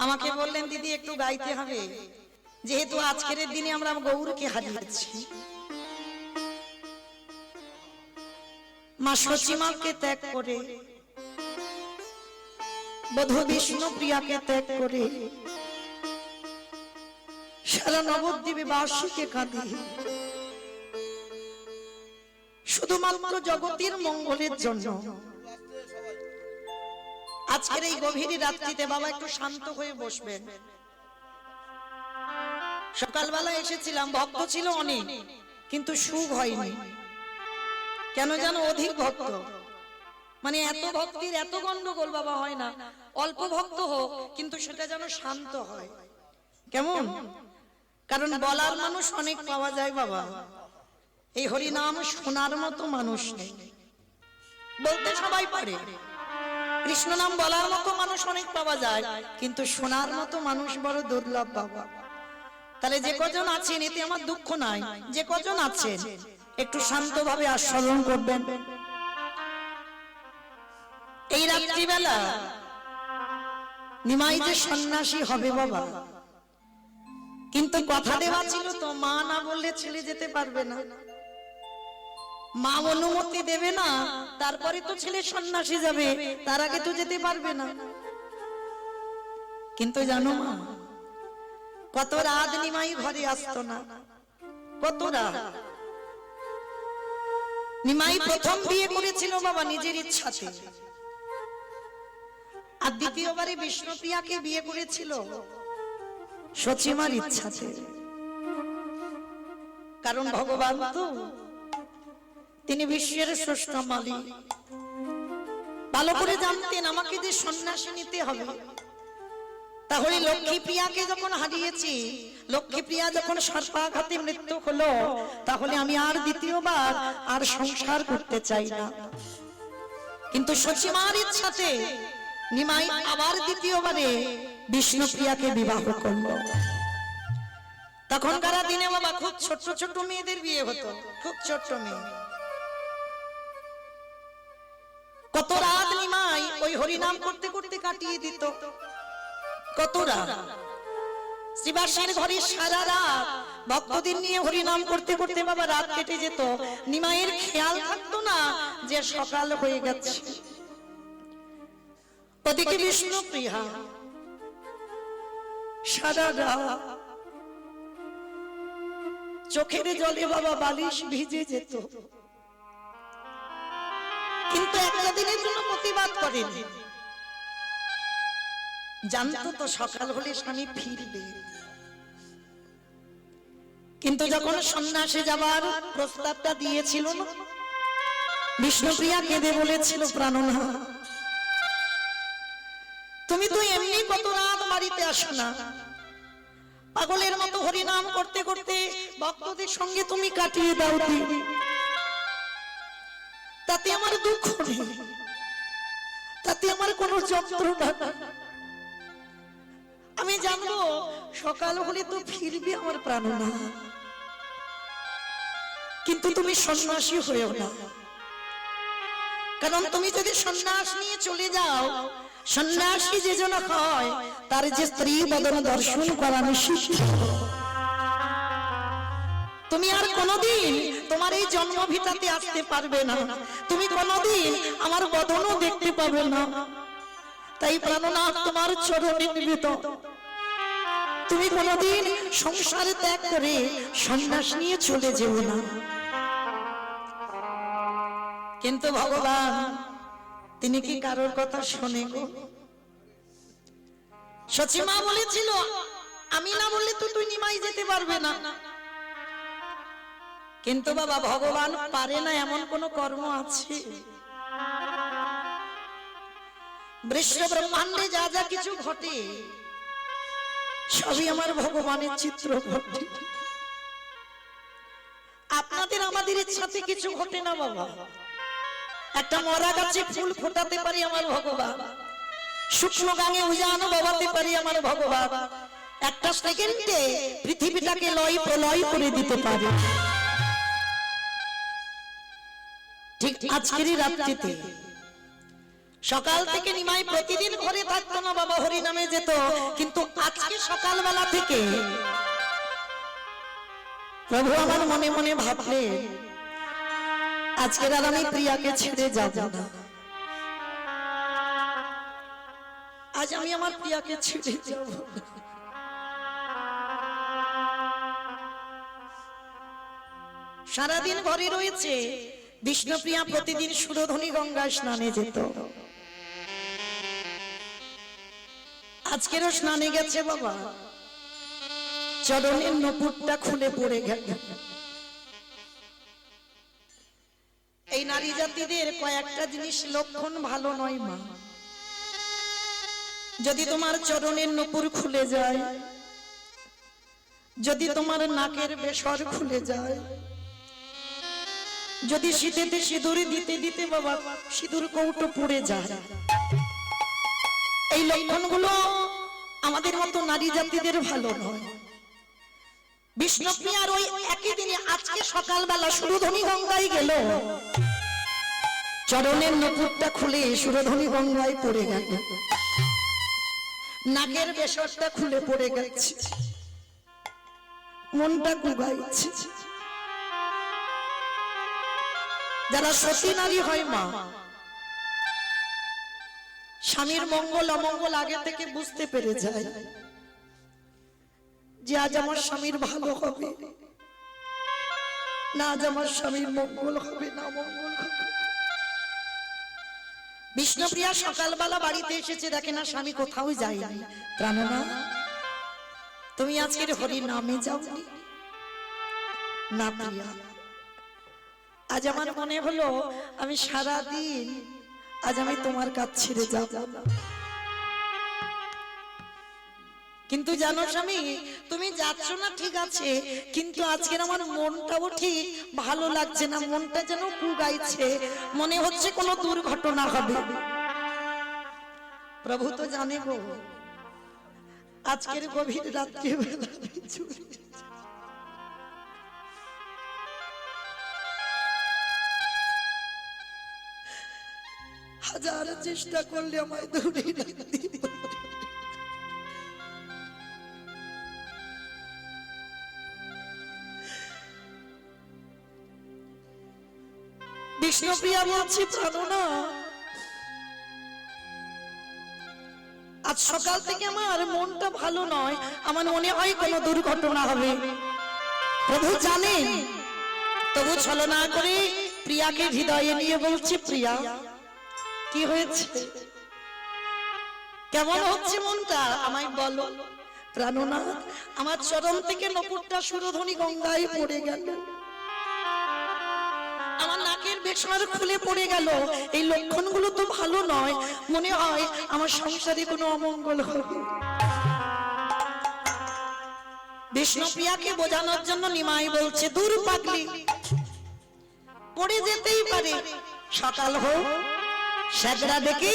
আমাকে বললেন দিদি একটু গাইতে হবে, যেহেতু আজকের দিনে আমরা গৌরকে হারিয়েছি। মা সচিমাকে ত্যাগ করে, বধূ বিষ্ণু প্রিয়াকে ত্যাগ করে সারা নবদ্বীপে বাসীকে কাঁদে, শুধুমাত্র জগতের মঙ্গলের জন্য। আজকের এই গভীর রাত্রিতে বাবা একটু শান্ত হয়ে বসবেন। সকালবেলা এসেছিলাম, ভক্ত ছিল অনেক, কিন্তু সুখ হয়নি। কেন জানো? অধিক ভক্ত, মানে এত ভক্তির এত গন্ডগোল বাবা হয় না। অল্প ভক্ত হোক, কিন্তু সেটা যেন শান্ত হয়। কেমন? কারণ বলার মানুষ অনেক পাওয়া যায় বাবা, এই হরি নাম শোনার মতো মানুষ নেই। বলতে সবাই পারে, কৃষ্ণ নাম বলার মতো মানুষ অনেক পাওয়া যায়, কিন্তু শোনার মতো মানুষ বড় দুর্লভ বাবা। তাহলে যে কজন আছেন, এতে আমার দুঃখ নাই, যে কজন আছেন একটু শান্তভাবে আস্বাদন করবেন। এই রাত্রিবেলা নিমাই যে সন্ন্যাসী হবে বাবা, কিন্তু কথা দেওয়া ছিল তো, মা না বললে ছেলে যেতে পারবে না, মা অনুমতি দেবে না, তারপরে তো ছেলে সন্ন্যাসী যাবে, তার আগে তো যেতে পারবে না। কিন্তু জানো মা, কত রাত নিমাই ঘরে আসতো না, কত রাত। নিমাই প্রথম বিয়ে করেছিল বাবা নিজের ইচ্ছাতে, আর দ্বিতীয়বারে বিষ্ণুপ্রিয়াকে বিয়ে করেছিল সচিমার ইচ্ছাতে। কারণ ভগবান তো তিনি বিশ্বের স্রষ্টা মালিক, ভালো করে জানতেন আমাকে যে সন্ন্যাসী নিতে হবে। তাহলে লক্ষ্মীপ্রিয়াকে যখন হারিয়েছি, লক্ষ্মীপ্রিয়া যখন সর্পাঘাতে মৃত্যু হলো, তাহলে আমি আর দ্বিতীয়বার আর সংসার করতে চাই না। কিন্তু সচিমার ইচ্ছাতে নিমাই আবার দ্বিতীয়বারে বিষ্ণুপ্রিয়াকে বিবাহ করলো। তখনকার দিনে বাবা খুব ছোট ছোট মেয়েদের বিয়ে হতো, খুব ছোট মেয়ে। কত রাত নিমাই ওই হরিনাম করতে করতে কাটিয়ে দিত, কত রাত। শ্রীবাসীর ঘরে সারা রাত ভক্তদের নিয়ে হরিনাম করতে করতে বাবা রাত কেটে যেত। নিমাইয়ের খেয়াল থাকতো না যে সকাল হয়ে গেছে। ওদিকে বিষ্ণুপ্রিয়া সারা রাত চোখের জলে বাবা বালিশ ভিজে যেত, কিন্তু একটা দিনের জন্য প্রতিবাদ করেনি। জানতো তো সকাল হলে স্বামী ফিরবে। কিন্তু যখন সন্ন্যাসে যাবার প্রস্তাবটা দিয়েছিল না, বিষ্ণুপ্রিয়া কেঁদে বলেছিল, প্রাণনাথ তুমি তো এমনি কত রাত বাড়িতে আসো না, পাগলের মতো হরিনাম করতে করতে ভক্তদের সঙ্গে তুমি কাটিয়ে দাও, তাতে আমার দুঃখ নেই, তাতে আমার কোনো যন্ত্রণা নেই। আমি জানবো সকাল হলে তো ফিরবে আমার প্রাণনাথ, কিন্তু তুমি সন্ন্যাসী হয়েও না। কারণ তুমি যদি সন্ন্যাস নিয়ে চলে যাও, সন্ন্যাসী যে জন হয় তার যে স্ত্রী বদন দর্শন করা নিষিদ্ধ। তুমি আর কোনদিন তোমার এই জন্মভিটাতে আসতে পারবে না, তুমি কোনদিন আমার বদনও দেখতে পাবে না। তাই প্রাণনাথ তোমার চরণে নিবেদন, তুমি কোনদিন সংসার ত্যাগ করে সন্ন্যাস নিয়ে চলে যেও না। কিন্তু ভগবান তিনি কি কারোর কথা শোনে গো? সচিমা বলেছিল, আমি না বললে তো তুই নিমাই যেতে পারবে না। কিন্তু বাবা ভগবান পারে না এমন কোন কর্ম আছে? বিশ্ব ব্রহ্মাণ্ডে যা যা কিছু ঘটে সবই আমার ভগবানের চিত্র ঘটে। আপনাদের আমাদের ইচ্ছাতে কিছু ঘটে না বাবা। একটা মরা গাছে ফুল ফোটাতে পারি আমার ভগবান, শুকনো গাঙে উজান বাবাতে পারি আমার ভগবান, একটা সেকেন্ডে পৃথিবীটাকে লয় প্রলয় করে দিতে পারে। ঠিক আজকেরই রাত্রিতে সকাল থেকে নিমাই প্রতিদিন ঘরে থাকতো না বাবা, হরি নামে যেত। কিন্তু আজকে সকালবেলা থেকে প্রভু আমার মনে মনে ভাবলেন, আজকের আর আমি প্রিয়াকে ছেড়ে যাব না, আজ আমি আমার প্রিয়াকে ছেড়ে যাব না। সারাদিন ঘরে রয়েছে। বিষ্ণুপ্রিয়া প্রতিদিন সুরধনী গঙ্গায় স্নানে যেত। আজকেরও স্নানে গেছে বাবা, চরণের নপুরটা খুলে পড়ে গেল। এই নারী জাতিদের কয়েকটা জিনিস লক্ষণ ভালো নয় মা। যদি তোমার চরণের নপুর খুলে যায়, যদি তোমার নাকের বেসর খুলে যায়, যদি শীতেতে সিঁদুর দিতে দিতে বাবা সিঁদুর কৌটো পড়ে যায়, এই লক্ষণগুলো আমাদের মতো নারী জাতিদের ভালো নয়। বিষ্ণুপ্রিয়ার ওই একই দিনে আজকে সকালবেলা সুরধনী গঙ্গায় গেল, চরণের নপুরটা খুলে সুরধনী গঙ্গায় পড়ে গেল, নাকের বেসরটা খুলে পড়ে গেছে, মনটা গুগাইছে। যারা সতী নারী হয় মা, স্বামীর মঙ্গল অমঙ্গল আগে থেকে বুঝতে পেরে যায় যে আজ আমার স্বামীর ভালো হবে না, আজ আমার স্বামীর মঙ্গল হবে না মঙ্গল হবে। বিষ্ণুপ্রিয়া সকালবেলা বাড়িতে এসেছে, দেখে না স্বামী কোথাও যায়নি। প্রাণনা, তুমি আজকের হরি নামে যাওনি না প্রিয়া? আজ আমার মনে হলো আমি সারা দিন আজ আমি তোমার কাছ ছেড়ে যাব না। কিন্তু জানো স্বামী, তুমি যাচ্ছ না ঠিক আছে, কিন্তু আজকের আমার মনটাও ঠিক ভালো লাগছে না, মনটা যেন কুগাইছে, মনে হচ্ছে কোনো দুর্ঘটনা হবে। প্রভু তো জানে গো, আজকের গভীর রাত্রিবেলা হাজার চেষ্টা করলে আমায় দূরে রাখতে বিষ্ণুপ্রিয়া বলছি, প্রাণনা আজ সকাল থেকে আমার মনটা ভালো নয়, আমার মনে হয় কোনো দুর্ঘটনা হবে। প্রভু জানেন, তবু ছলনা করে প্রিয়াকে হৃদয়ে নিয়ে বলছি, প্রিয়া কি হয়েছে, কেমন হচ্ছে মনটা, আমায় বলো। প্রাণনা, আমার চরণ থেকে নপুরটা সুরধনী গঙ্গায় পড়ে গেল, আমার নাকের বেসর খুলে পড়ে গেল, এই লক্ষণগুলো তো ভালো নয়, মনে হয় আমার সংসারে কোনো অমঙ্গল হবে। বিষ্ণুপ্রিয়াকে বোঝানোর জন্য নিমাই বলছে, দূর পাগলি, পড়ে যেতেই পারে, সকাল হোক, সেজরা দেখি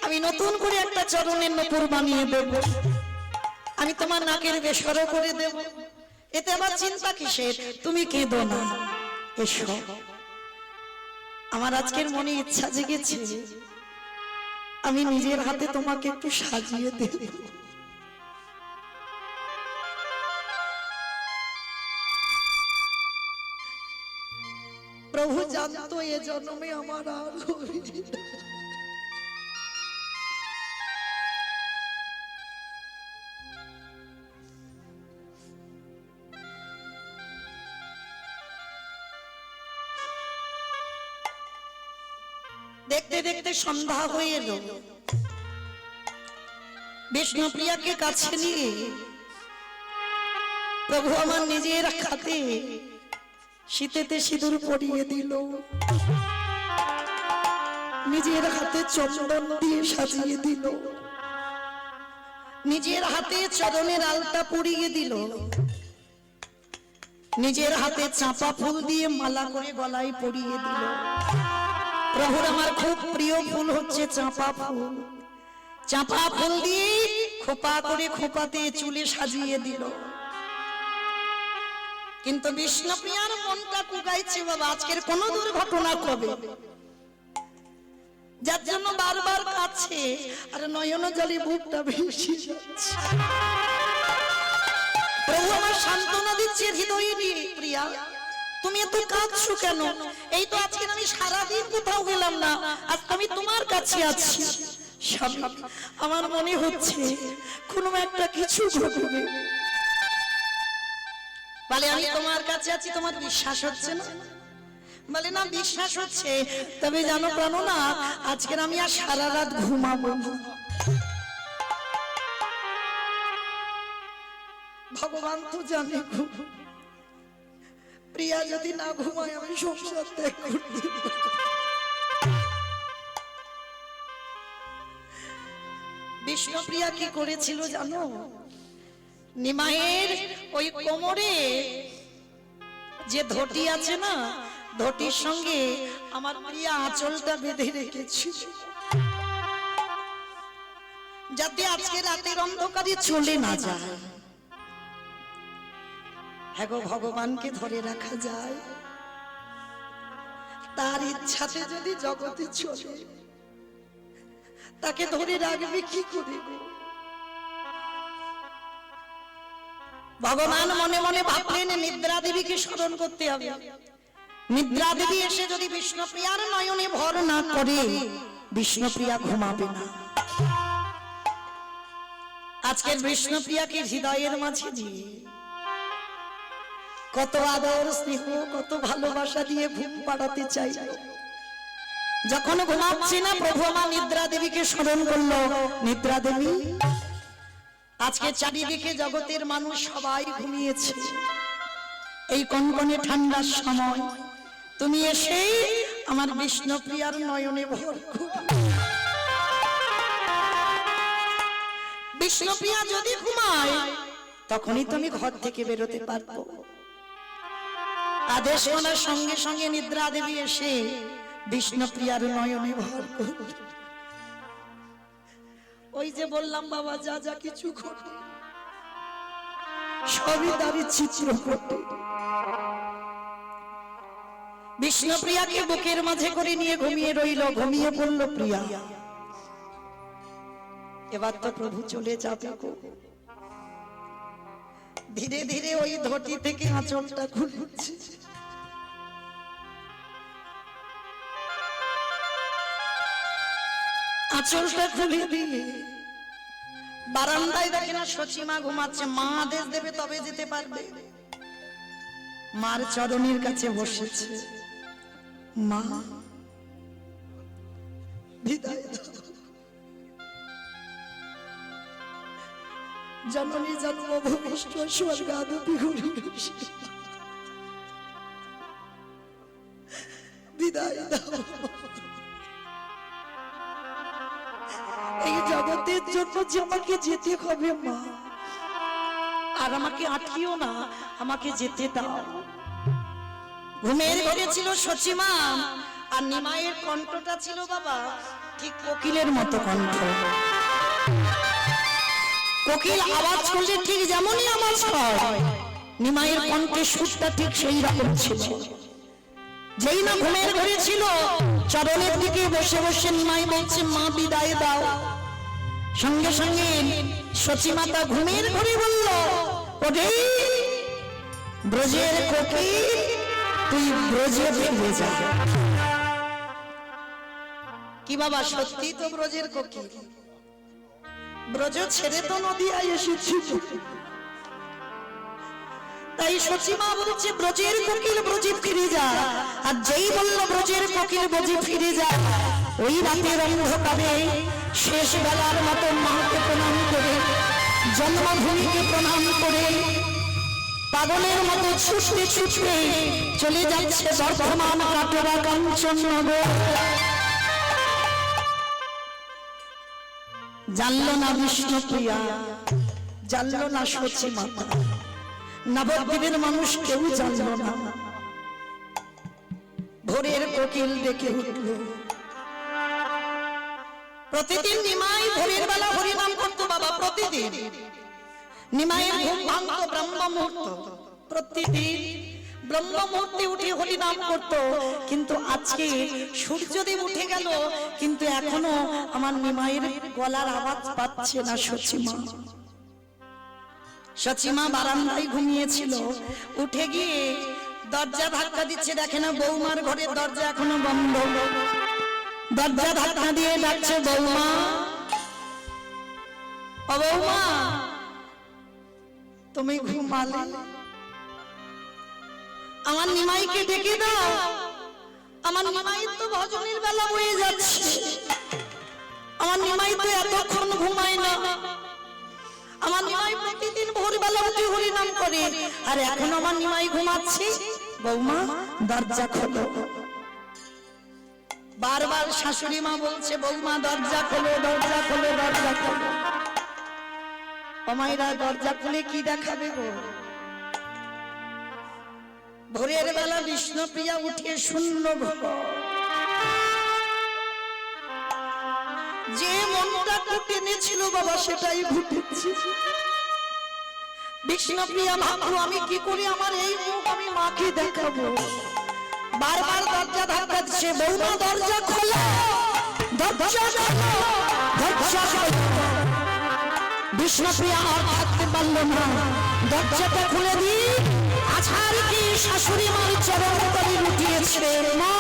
আমি নতুন করে একটা চরণের নপুর বানিয়ে দেব, আমি তোমার নাকের বেসরও করে দেব, এতে আবার চিন্তা কিসের, তুমি কেঁদো না, এসো। আমার আজকের মনে ইচ্ছা জেগেছে, আমি নিজের হাতে তোমাকে একটু সাজিয়ে দেব। প্রভু জানতো এ জন্মে আমার আর দেখতে দেখতে সন্ধ্যা হয়ে এলো। বিষ্ণুপ্রিয়াকে কাছে নিয়ে প্রভু আমার নিজের হাতে শীতেতে সিঁদুর পরিয়ে দিল, নিজের হাতে চন্দন দিয়ে সাজিয়ে দিল, নিজের হাতে চরণের আলতা পরিয়ে দিল, নিজের হাতে চাঁপা ফুল দিয়ে মালা করে গলায় পরিয়ে দিল। প্রভুর আমার খুব প্রিয় ফুল হচ্ছে চাঁপা ফুল, চাঁপা ফুল দিয়ে খোপা করে খোপাতে চুলে সাজিয়ে দিল। কিন্তু বিষ্ণুপ্রিয়ার মনটা কুগাইছে, বাবা আজকের কোন দুর্ঘটনা কবে, যার জন্য বারবার কাছে আর নয়ন জলে বুকটা ভেসে যাচ্ছে। প্রভু আমার সান্ত্বনা দিচ্ছে হৃদয়ে নিয়ে, প্রিয়া তুমি এত কাঁদছো কেন? এই তো আজকে আমি সারাদিন কোথাও গেলাম না, আজ আমি তোমার কাছে আছি। আমার মনে হচ্ছে কোনো একটা কিছু ঘটবে। বলে আমি তোমার কাছে আছি, তোমার বিশ্বাস হচ্ছে না? বলে না বিশ্বাস হচ্ছে, তবে জানো প্রাণ না আজকে আমি আর সারা রাত ঘুমাবো না। ভগবান তো জানে প্রিয়া যদি না ঘুমায় আমি সংসার ত্যাগ করতে। বিষ্ণুপ্রিয়া কি করেছিল জানো? নিমাইয়ের ওই কোমরে যে ধটি আছে না, ধটির সঙ্গে আমার প্রিয়া আঁচলটা বেঁধে রেখেছিল, যাতে আজকে রাতের অন্ধকারে চলে না যায়। হ্যাঁ গো, ভগবানকে ধরে রাখা যায়? তার ইচ্ছাতে যদি জগতে চলে, তাকে ধরে রাখবে কি করে? ভগবান মনে মনে ভাবলেন নিদ্রা দেবীকে স্মরণ করতে হবে। নিদ্রা দেবী এসে যদি বিষ্ণুপ্রিয়ার নয়নে ভর না করে, বিষ্ণুপ্রিয়া ঘুমাবে না। আজকের বিষ্ণুপ্রিয়াকে হৃদয়ের মাঝে দিয়ে কত আদর স্নেহ কত ভালোবাসা দিয়ে ঘুম পাড়াতে চাই। যখন ঘুমাচ্ছে না, প্রভু আমার নিদ্রা দেবীকে স্মরণ করলো। নিদ্রা দেবী, আজকে চারিদিকে জগতের মানুষ সবাই ঘুমিয়েছে, এই কনকনে ঠান্ডার সময় তুমি এসে আমার বিষ্ণুপ্রিয়ার নয়নে ভর করো। বিষ্ণুপ্রিয়া যদি ঘুমায় তখনই তুমি ঘর থেকে বেরোতে পারবো। আদেশ শোনার সঙ্গে সঙ্গে নিদ্রা দেবী এসে বিষ্ণুপ্রিয়ার নয়নে ভর করো। ওই যে বললাম বাবা, যা যা কিছু ঘটে সবই তারই চিত্রপটে। বিষ্ণুপ্রিয়াকে বুকের মাঝে করে নিয়ে ঘুমিয়ে রইল, ঘুমিয়ে পড়ল প্রিয়া। এবার তো প্রভু চলে যাবে গো। ধীরে ধীরে ওই ধটি থেকে আঁচলটা খুলছে। আঁচলটা খুলে দিয়ে বারান্দায় দেখে না সচিমা ঘুমাচ্ছে। মা আদেশ দেবে তবে যেতে পারবে। মার চরণের কাছে বসেছে। মা বিদায় দাও, জননী জন্ম ভূমিষ্ঠ স্বর্গাদপি হরিষি, বিদায় দাও। এই জগতের জন্য যে আমাকে যেতে হবে মা, আর আমাকে আটকিও না, আমাকে যেতে দাও। ঘুমের ঘরে ছিল সচিমা, আর নিমাইয়ের কণ্ঠটা ছিল বাবা ঠিক কোকিলের মতো কণ্ঠ। কোকিল আওয়াজ করলে ঠিক যেমনই আওয়াজ হয়, নিমাইয়ের কণ্ঠের সুরটা ঠিক সেই রকম ছিল। যেই না ঘুমের ঘরে ছিল, চরণের দিকে বসে বসে নিমাই বলছে মা বিদায় দাও। সঙ্গে সঙ্গে সচিমাতা ঘুমের ঘরে বলল, ওরে ব্রজের কোকিল, তুই ব্রজে ফিরে যা। কি বাবা, সত্যি তো ব্রজের কোকিল। ব্রজ ছেড়ে তো নদিয়ায় এসেছি, তাই সচিমা বলছে ব্রজের কোকিল ব্রজে ফিরে যা। আর যেই বলল ব্রজের কোকিল ব্রজে ফিরে যা, ওই রাতের অন্ধকারে শেষ বেলার মতো মাকে প্রণাম করে, জন্মভূমিকে প্রণাম করে, পাগলের মতো ছুটতে ছুটতে চলে যাচ্ছে বর্ধমান কাটোয়া কাঞ্চননগর। জানল না বিষ্ণুপ্রিয়া, জানল না সচিমাতা, নবদ্বীপের মানুষ কেউ জানল না। ভোরের কোকিল ডেকে উঠল। প্রতিদিন নিমাই ভোরের বেলা হরিনাম করতো বাবা, প্রতিদিন নিমাইয়ের ঘুম ভাঙতো ব্রহ্ম মুহূর্ত। প্রতিদিন ব্রহ্ম মুহূর্তে উঠে হরি নাম করতো, কিন্তু আজকে সূর্যদেব উঠে গেল, কিন্তু এখনো আমার নিমাইয়ের গলার আওয়াজ পাচ্ছে না। সচিমা, সচিমা বারান্দায় ঘুমিয়েছিল, উঠে গিয়ে দরজা ধাক্কা দিচ্ছে, দেখে না বৌমার ঘরের দরজা এখনো বন্ধ। দরজা ধাক্কা দিয়ে ডাকছে, বৌমা, ও বৌমা, তুমি ঘুমালে? আমার নিমাইকে ডেকে দাও, আমার নিমাই তো ভজনের বেলা বয়ে যাচ্ছে, আমার নিমাই তো এতক্ষণ ঘুমায় না, আমার নিমাই প্রতিদিন ভোরবেলা উঠে হরি নাম করে, আর এখন আমার নিমাই ঘুমাচ্ছে। বৌমা, দরজা খোলো। বারবার শাশুড়ি মা বলছে, বৌমা দরজা খোলো, দরজা খোলো, দরজা খোলো। অমাইরা দরজা খুলে কি দেখাবে গো? ভোরের বেলা বিষ্ণুপ্রিয়া উঠে শূন্য ঘর, যে মনটা টেনেছিল বাবা সেটাই ঘটেছে। বিষ্ণুপ্রিয়া ভাবলো, আমি কি করি আমার এই মুখ আমি মাকে দেখাবো। বারবার দরজা ধাক্কা দিচ্ছে, বৌমা দরজা খোলো, দরজা খোলো, দরজা খোলো। বিষ্ণুপ্রিয়া আর থাকতে পারলো না, দরজাটা খুলে দি। আছাড় কি শাশুড়ি মার চরণ তলে লুটিয়েছে, মা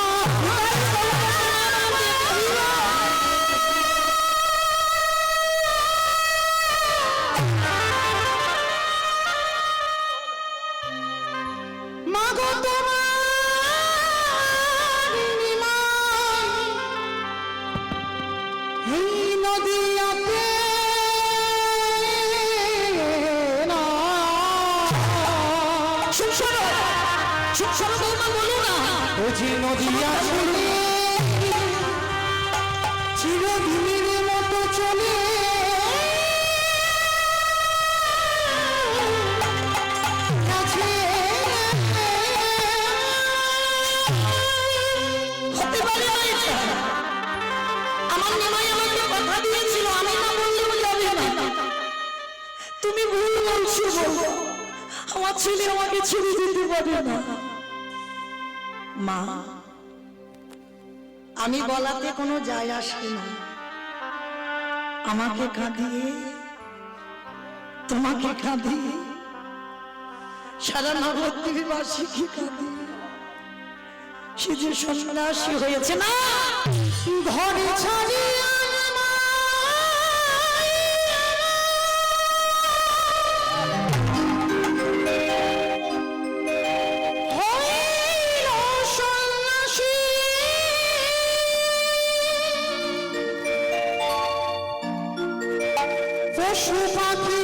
চিরদিনের মতো চলে হতে পারে না এটা। আমার নিমাই আমাকে কথা দিয়েছিল, আমি না বললেও যাবে না। তুমি ভুল বলছো, আমার ছেলে আমাকে ছেড়ে দিতে পারে না। মা, আমি বলাতে কোনো যায় আসে না, আমাকে কাঁদিয়ে তোমাকে কাঁদিয়ে সারা নবদ্বীপবাসীকে কাঁদিয়ে সে যে সন্ন্যাসী হয়েছে না, ঘরে ছাড়িয়ে পশু পাখি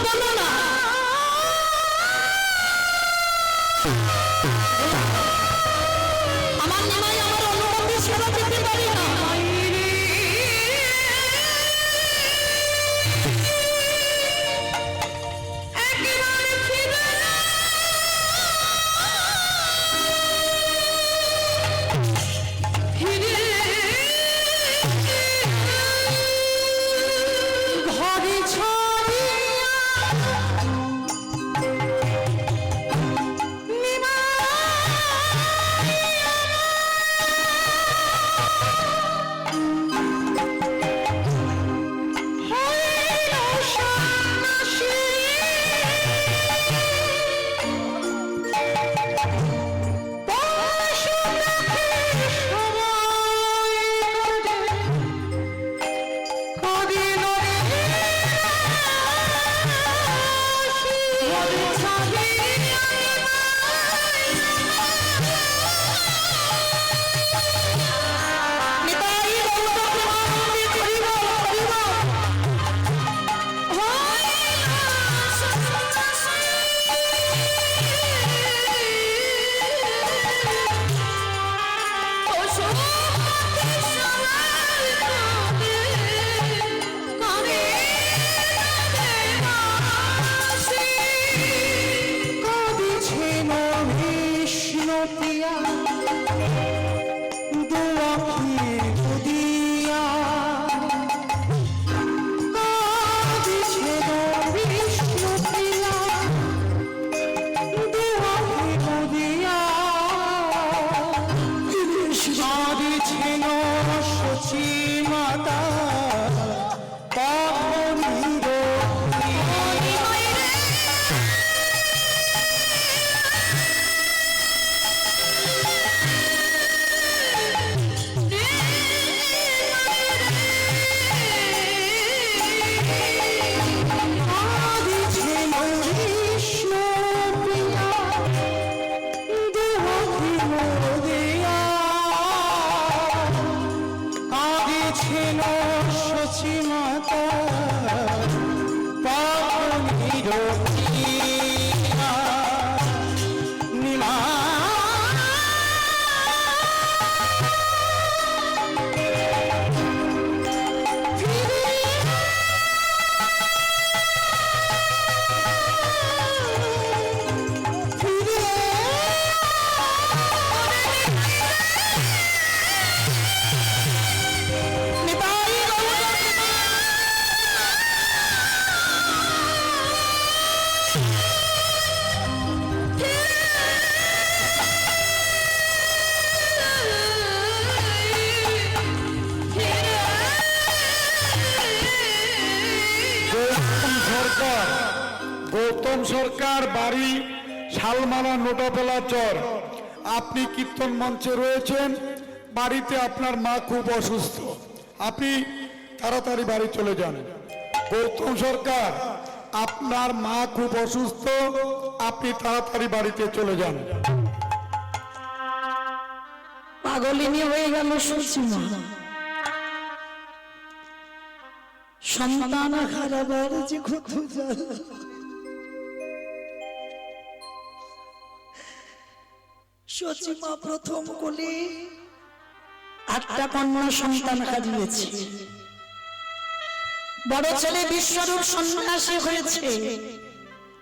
বলো না, আমার নিমাই আমার অনুমতি ছাড়া যেতে পারি না। সরকার, গৌতম সরকার, বাড়ি শালমারা নোটাপেলা চর। আপনি কীর্তন মঞ্চে রয়েছেন, বাড়িতে আপনার মা খুব অসুস্থ, আপনি তাড়াতাড়ি বাড়ি চলে যান। গৌতম সরকার, আপনার মা খুব অসুস্থ, আপনি তাড়াতাড়ি বাড়িতে চলে যান। পাগলিনী হয়ে গেল সুচিমা, সন্তান হারাবার যে কত জ্বালা। সচিমা প্রথম কোলে 8টা কন্যা সন্তান হারিয়েছে। বড় ছেলে বিশ্বরূপ সন্ন্যাসী হয়েছে,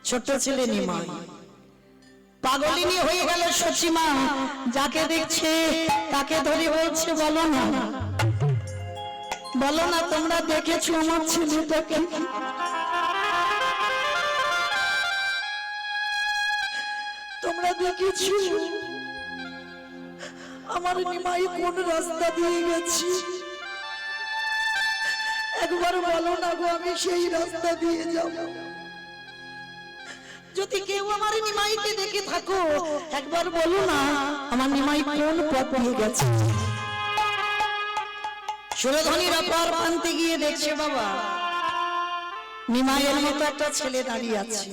ছোট ছেলে নিমাই। পাগলিনী হয়ে গেল সচিমা, যাকে দেখছে তাকে ধরে বলছে, বলো না, বলো না, তোমরা দেখেছো আমার ছেলেটাকে? তোমরা দেখেছো আমার নিমাই কোন রাস্তা দিয়ে গেছে? একবার বলো না গো, আমি সেই রাস্তা দিয়ে যাব। যদি কেউ আমার নিমাইকে দেখে থাকো, একবার বলো না আমার নিমাই কোন পথ দিয়ে গেছে। সুরধনীর অপর প্রান্তে গিয়ে দেখছে বাবা নিমাইয়ের মতো একটা ছেলে দাঁড়িয়ে আছে।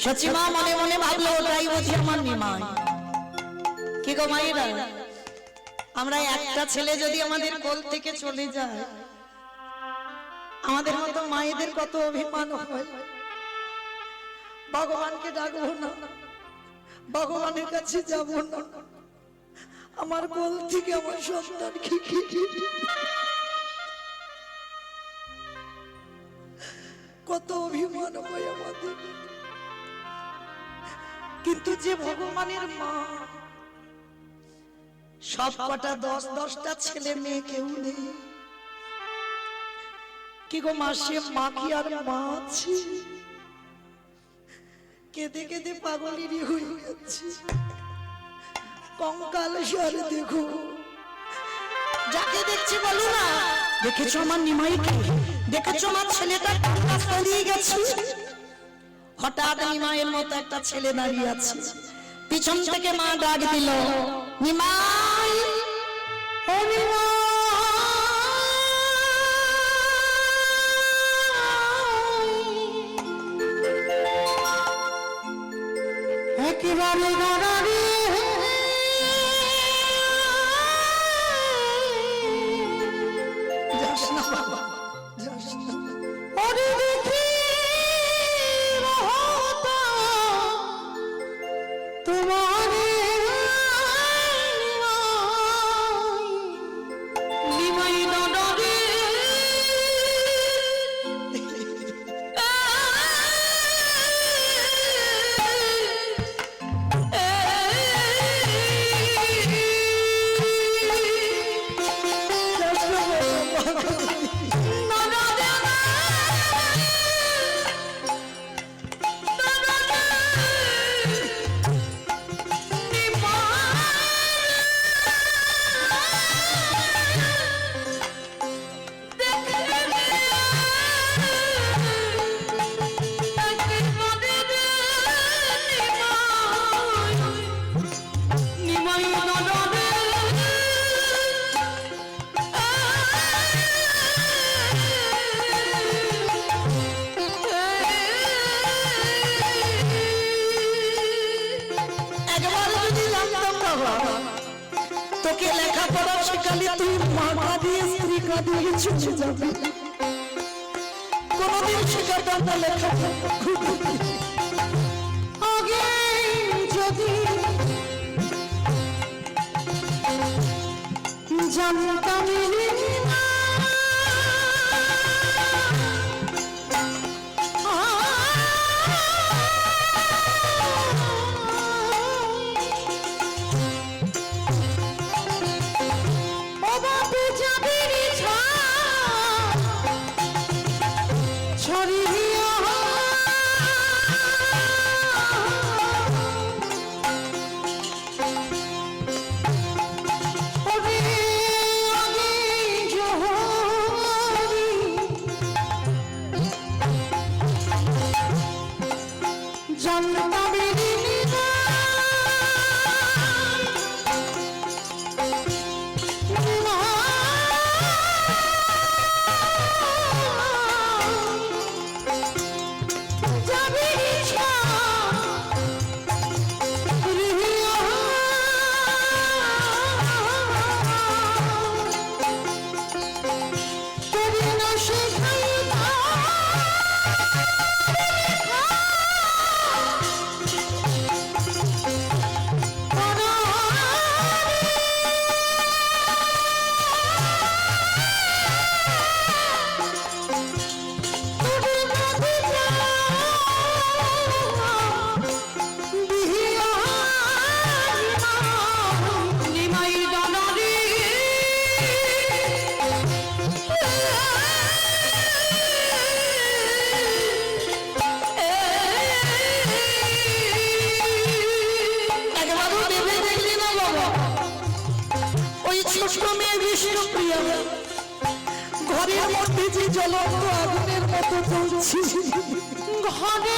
সচিমা মনে মনে ভাবলো, ওটাই বুঝি আমার নিমাই। কি গো মায়েরা, আমরা একটা ছেলে যদি আমাদের কোল থেকে চলে যায়, আমাদের মতো মায়েদের কত অভিমান হয়। ভগবানকে ডাকবো না, ভগবানের কাছে যাব না, আমার কোল থেকে আমার সন্তানকে কত অভিমান হয় আমাদের। কিন্তু যে ভগবানের মা, সব কটা 10-10টা ছেলে মেয়ে কেউ নেই। কি গো মাসে মা কি আর মা আছে? কেঁদে কেঁদে পাগলিনী হয়ে গেছে। কঙ্কাল সারে দেখো, যাকে দেখছি বলো না, দেখেছো আমার নিমাইকে? দেখেছো আমার ছেলেটা তলিয়ে গেছে? হঠাৎ নিমাইয়ের মতো একটা ছেলে দাঁড়িয়ে আছে, পিছন থেকে মা ডাক দিল, নিমাই, ও নিমাই। একেবারে দাঁড়াবে যাস না বাবা, যাস না। ওরে দেখি রহতা তোমার নিমাই দাঁড়াবে। তোকে লেখাপড়া শেখালে তুই মাথা দিয়ে স্ত্রী কাঁদিয়ে ছুটে যাবে, কোনদিন শেখাতাম না লেখাপড়া। আগে যদি জানতাম ঘরের মধ্যে যে জ্বলন্ত আগুনের মতো জ্বলছি ঘরে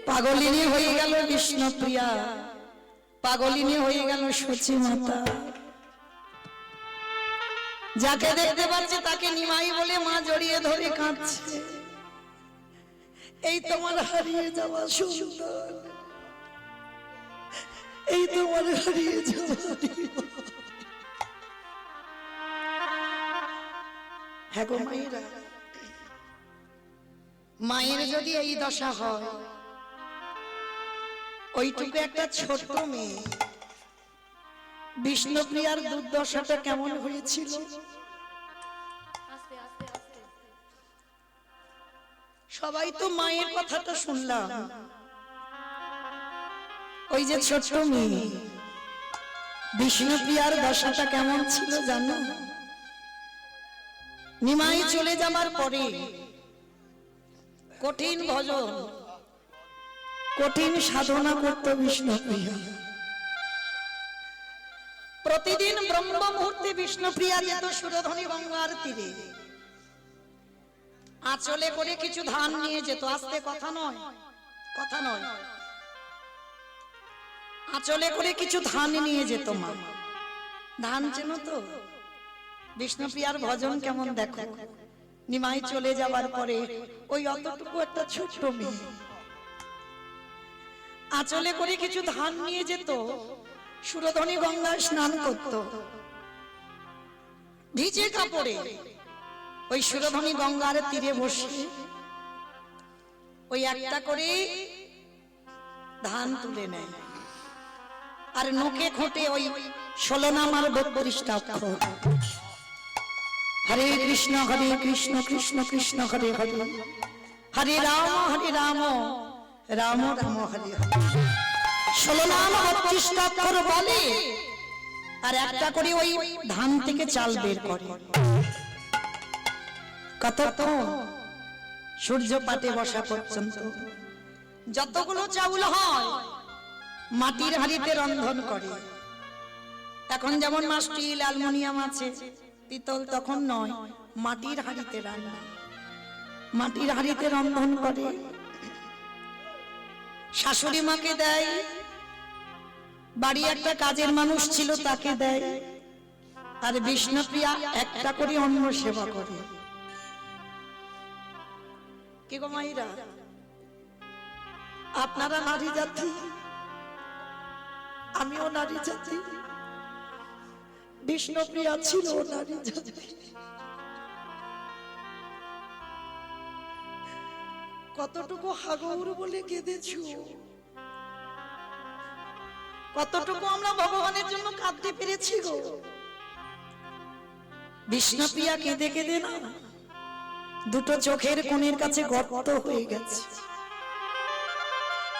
পাগলিনী হয়ে গেল বিষ্ণুপ্রিয়া, পাগলিনী হয়ে গেল সচী মাতা। যাকে দেখতে পাচ্ছে তাকে নিমাই বলে মা জড়িয়ে ধরে কাঁদছে। এই তোমার হারিয়ে যাওয়া সুন্দর, এই তোমার হারিয়ে যাওয়া। হ্যাঁ গো মায়েরা, মায়ের যদি এই দশা হয় ওইটুকু একটা ছোট্ট মেয়ে বিষ্ণুপ্রিয়ার দুর্দশাটা কেমন হয়েছিল। সবাই তো মায়ের কথাটা শুনলাম, ওই যে ছোট্ট মেয়ে বিষ্ণুপ্রিয়ার দশাটা কেমন ছিল জানো? নিমাই চলে যাবার পরে কঠিন ভজন কঠিন সাধনা করত বিষ্ণুপ্রিয়া। প্রতিদিন ব্রহ্ম মুহূর্তে বিষ্ণুপ্রিয়া যেত সুরধনী গঙ্গার তীরে, আঁচলে করে কিছু ধান নিয়ে যেত। আস্তে কথা নয়, কথা নয়, আঁচলে করে কিছু ধান নিয়ে যেত মা। ধান চেনো তো? বিষ্ণুপ্রিয়ার ভজন কেমন দেখো। নিমাই চলে যাবার পরে ওই অতটুকু একটা ছোট্ট মেয়ে আঁচলে করে কিছু ধান নিয়ে যেত, সুরধনী গঙ্গায় স্নান করত ভিজে কাপড়ে। ওই সুরধনী গঙ্গার তীরে বসে ওই একটা করে ধান তুলে নেয় আর নোকে খোঁটে ওই 16 নাম আর 32টা অক্ষর। হরে কৃষ্ণ কৃষ্ণ কৃষ্ণ হরে হরে, হরে রাম রাম রাম হরে হরে। 16 নাম 32টা অক্ষর বলে আর একটা করে ওই ধান থেকে চাল বের করে। কতক্ষণ? সূর্য পাটে বসা পর্যন্ত। যতগুলো চাউল হয় মাটির হাঁড়িতে রন্ধন করে। এখন যেমন স্টিল অ্যালুমিনিয়াম আছে, পিতল তখন নয়, মাটির হাঁড়িতে রান্না, মাটির হাঁড়িতে রন্ধন করে। শাশুড়ি মাকে দেয়, বাড়ি একটা কাজের মানুষ ছিল তাকে দেয়, আর বিষ্ণুপ্রিয়া একটা করে অন্ন সেবা করে। কি গো মাইরা, আপনারা নারী জাতি, আমিও নারী জাতি, বিষ্ণুপ্রিয়া ছিল নারী জাতি। কতটুকু হাগৌর বলে কেঁদেছো, কতটুকু আমরা ভগবানের জন্য কাঁদতে পেরেছি গো। বিষ্ণুপ্রিয়া কেঁদে কেঁদে না দুটো চোখের কোণের কাছে গর্ত হয়ে গেছে।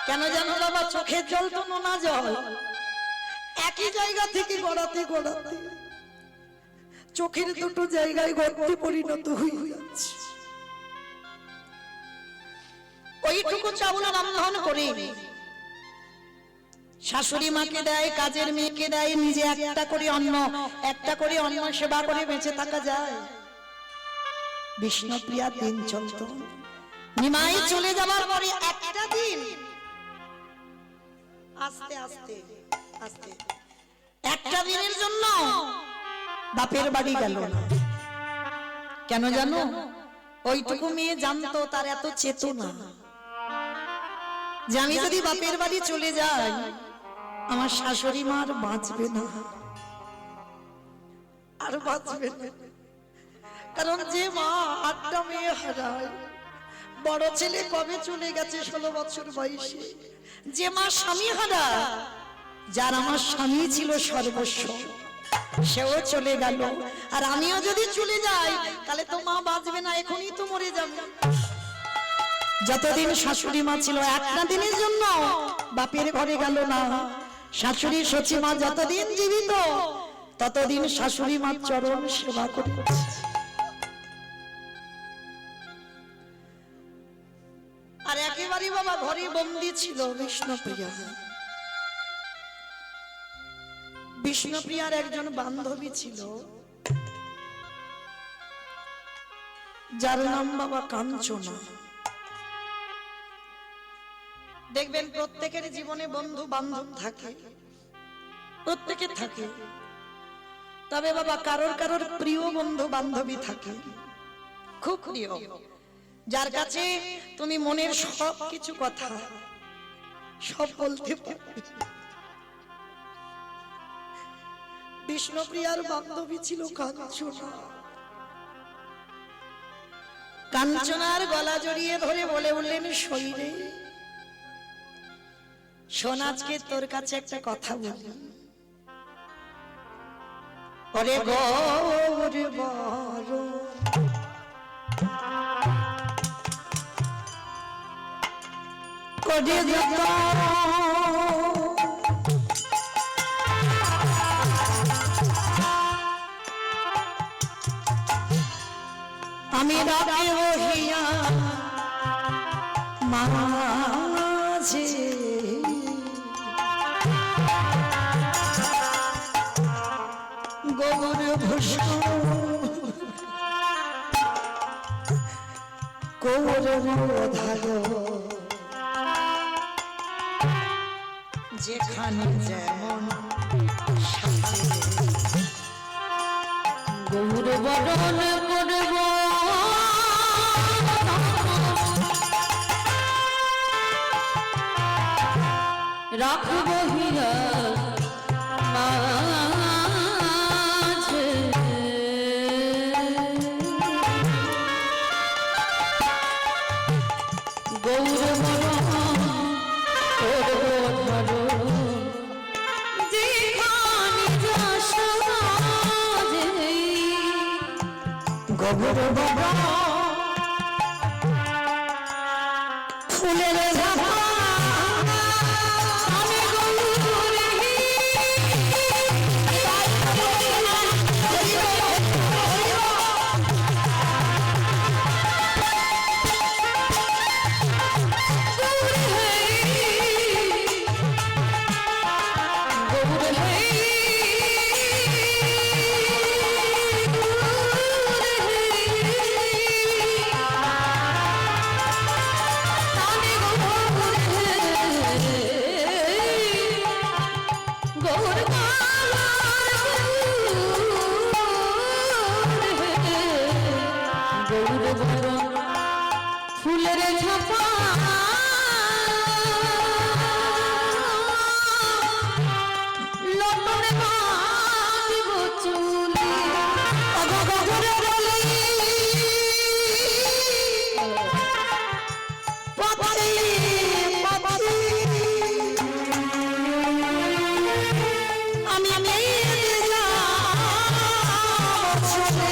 কেন জানো বাবা? চোখের জল তো নোনা জল, একই জায়গা থেকে গড়াতে গড়াতে চোখের দুটো জায়গায় গর্তে পরিণত হয়ে যাচ্ছে। ওইটুকু চাউল রন্ধন করে শাশুড়ি মাকে দেয়, কাজের মেয়েকে দেয়, নিজে একটা করে অন্ন সেবা করে বেঁচে থাকা যায়। বিষ্ণুপ্রিয়া দিন চলত। নিমাই চলে যাবার পরে একটা দিন আস্তে আস্তে আস্তে একটা দিনের জন্য বাপের বাড়ি গেল না। কেন জানো? ওইটুকু মেয়ে জানতো তার এত চেতনা যে আমি যদি বাপের বাড়ি চলে যাই আমার শাশুড়ি মা আর বাঁচবে না, আর বাঁচবে না। কারণ যে মা 8টা মেয়ে হারায়, বড় ছেলে কবে চলে গেছে 16 বছর বয়সে, যে মা স্বামী হারা, যার আমার স্বামী ছিল সর্বস্ব, সেও চলে গেল। আর আমিও যদি চলে যাই তাহলে তো মা বাঁচবে না, এখনই তো মরে যাবে। যতদিন শাশুড়ি মা ছিল একটা দিনের জন্য বাপের ঘরে গেল না। শাশুড়ি সচিমা যতদিন জীবিত ততদিন শাশুড়ি মার চরণ সেবা করেছে। আর একেবারে বাবা ঘরে বন্দী ছিল বিষ্ণুপ্রিয়া। বিষ্ণুপ্রিয়ার একজন বান্ধবী ছিল যার নাম বাবা কাঞ্চনা। দেখবেন প্রত্যেকের জীবনে বন্ধু বান্ধব থাকে, প্রত্যেকের থাকে, তবে বাবা কারোর কারোর প্রিয় বন্ধু বান্ধবী থাকে, খুব প্রিয়, যার কাছে তুমি মনের সব কিছু কথা সব বলতে পারবে। বিষ্ণুপ্রিয়ার বান্ধবী ছিল কাঞ্চনা। কাঞ্চনার গলা জড়িয়ে ধরে বলে উঠলেন, শরীরে শোন, আজকে তোর কাছে একটা কথা বলি। ওরে গৌর বড় করে যত আমি রাতে বহিয়া মাঝে গৌর ভূষণ কৌরব ধারো যেখানে যেমন সাজে গৌর বরণ করব রাখব হীরা মাঝে গৌর বরণ করব ধরো যেখানে যা সাজে গৌর বরণ ফুলের ঝাপা ফুলের ঝাপা লটনে বাঁধিব চুলে অগগরে বলি পাপড়ি পাপড়ি আমি মেয়ে যা চলে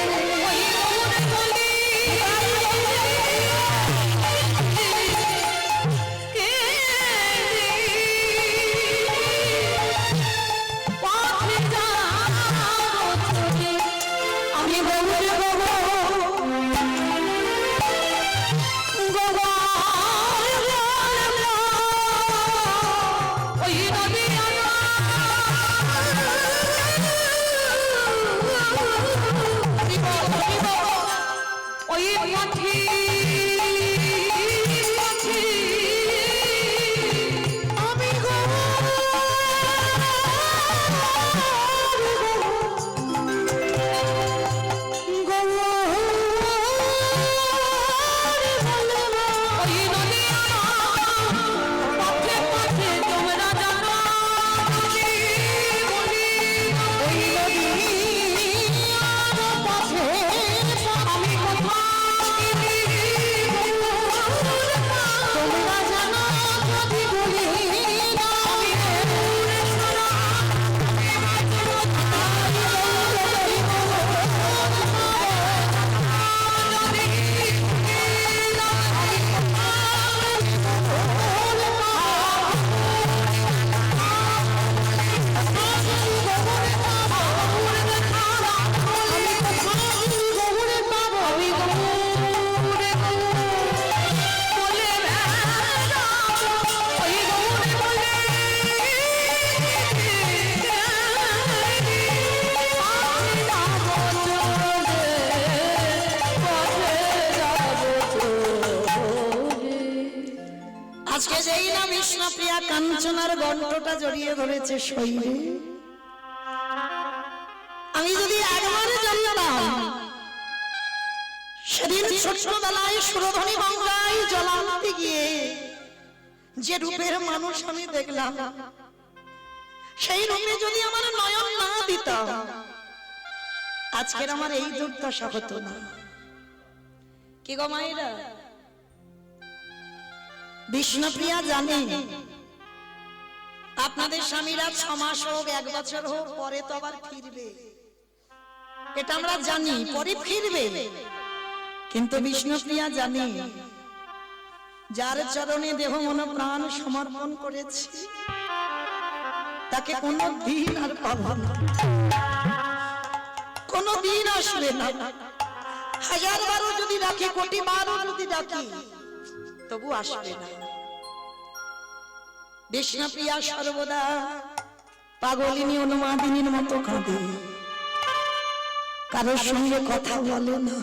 আজকে যেই না বিষ্ণুপ্রিয়া কাঞ্চনার গন্ডটা জড়িয়ে ধরেছে শৈলে, আমি যদি একবারে জানতাম সেদিন ছোটবেলায় সুরধনী গঙ্গায় জলান্তে গিয়ে যে রূপের মানুষ আমি দেখলাম, সেই রূপে যদি আমার নয়ন না দিতাম আজকের আমার এই দুর্দশা হতো না। কি গো মায়েরা, বিষ্ণুপ্রিয়া জানে আপনাদের স্বামীরা 6 মাস হোক 1 বছর হোক পরে তো আবার ফিরবে, এটা আমরা জানি, পরে ফিরবে। কিন্তু বিষ্ণুপ্রিয়া জানে যার চরণে দেহ মন প্রাণ সমর্পণ করেছি তাকে কোনো দিন আর পাবো না, কোনো দিন আসবে না। 1000 বারও যদি ডাকি, কোটি বারও যদি ডাকি, তবু আসবে না। বিষ্ণুপ্রিয়া সর্বদা পাগলিনী অনুমাদিনীর মতো কাঁদে, কারোর সঙ্গে কথা বলে না,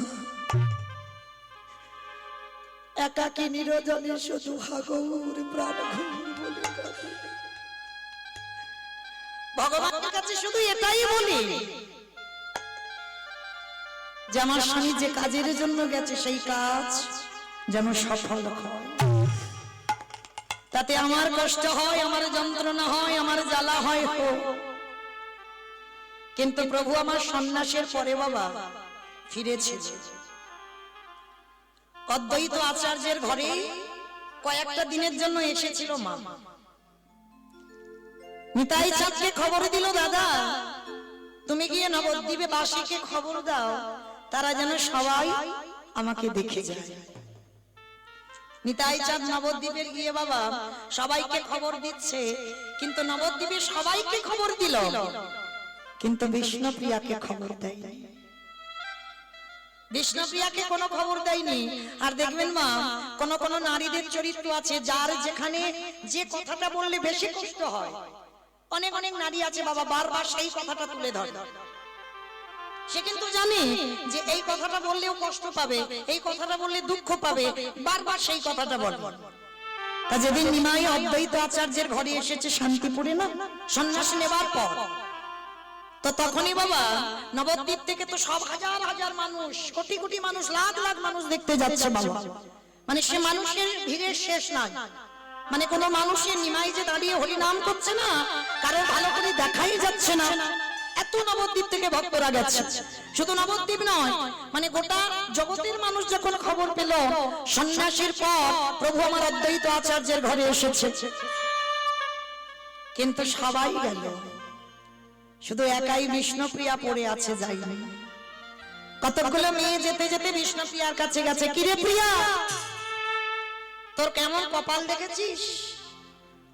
একাকী নিরজনে শুধু হাগৌর প্রাণঘুর বলে কাঁদে। ভগবানের কাছে শুধু এটাই বলি যে আমার স্বামী যে কাজের জন্য গেছে সেই কাজ যেন সফল হয়, তাতে আমার কষ্ট হয়, আমার যন্ত্রণা হয়, আমার জ্বালা হয় হোক। কিন্তু প্রভু আমার সন্ন্যাসের পরে বাবা ফিরেছে। অদ্বৈত আচার্যের ঘরে কয়েকটা দিনের জন্য এসেছিল মা। নিতাই চাঁদকে খবর দিল, দাদা তুমি গিয়ে নবদ্বীপে বাসীকে খবর দাও, তারা যেন সবাই আমাকে দেখে যায়। নিতাই চাঁদ নবদ্বীপে গিয়ে বাবা সবাইকে খবর দিচ্ছে, কিন্তু নবদ্বীপে সবাইকে খবর দিল, কিন্তু বিষ্ণুপ্রিয়াকে খবর দেয়নি। বিষ্ণুপ্রিয়াকে কোনো খবর দেয়নি। আর দেখবেন মা, কোন কোন নারীদের চরিত্র আছে যার যেখানে যে কথাটা বললে বেশি কষ্ট হয়। অনেক অনেক নারী আছে বাবা বারবার সেই কথাটা তুলে ধরে, সে কিন্তু জানে যে এই কথাটা বললেও কষ্ট পাবে, এই কথাটা বললে দুঃখ পাবে, বারবার সেই কথাটা বলে। তা যেদিন নিমাই অদ্বৈত আচার্যের ঘরে এসেছে শান্তিপুরে না, সন্ন্যাস নেবার পর, তো তখনই বাবা নবদ্বীপ থেকে তো সব হাজার হাজার মানুষ, কোটি কোটি মানুষ, লাখ লাখ মানুষ দেখতে যাচ্ছে বাবা। মানে সে মানুষের ভিড়ের শেষ নাই। মানে কোন মানুষের নিমাই যে দাঁড়িয়ে হরি নাম করছে না, কারো ভালো করে দেখাই যাচ্ছে না, এত নবদ্বীপ থেকে ভক্তরা গেছে। শুধু নবদ্বীপ নয়, মানে গোটা জগতের মানুষ যখন খবর পেল সন্ন্যাসীর পর প্রভু আমার অদ্বৈত আচার্যের ঘরে এসেছে, কিন্তু সবাই গেল, শুধু একাই বিষ্ণুপ্রিয়া পড়ে আছে, যায়নি। কতগুলো মেয়ে যেতে যেতে বিষ্ণুপ্রিয়ার কাছে গেছে, কিরে প্রিয়া তোর কেমন কপাল দেখেছিস,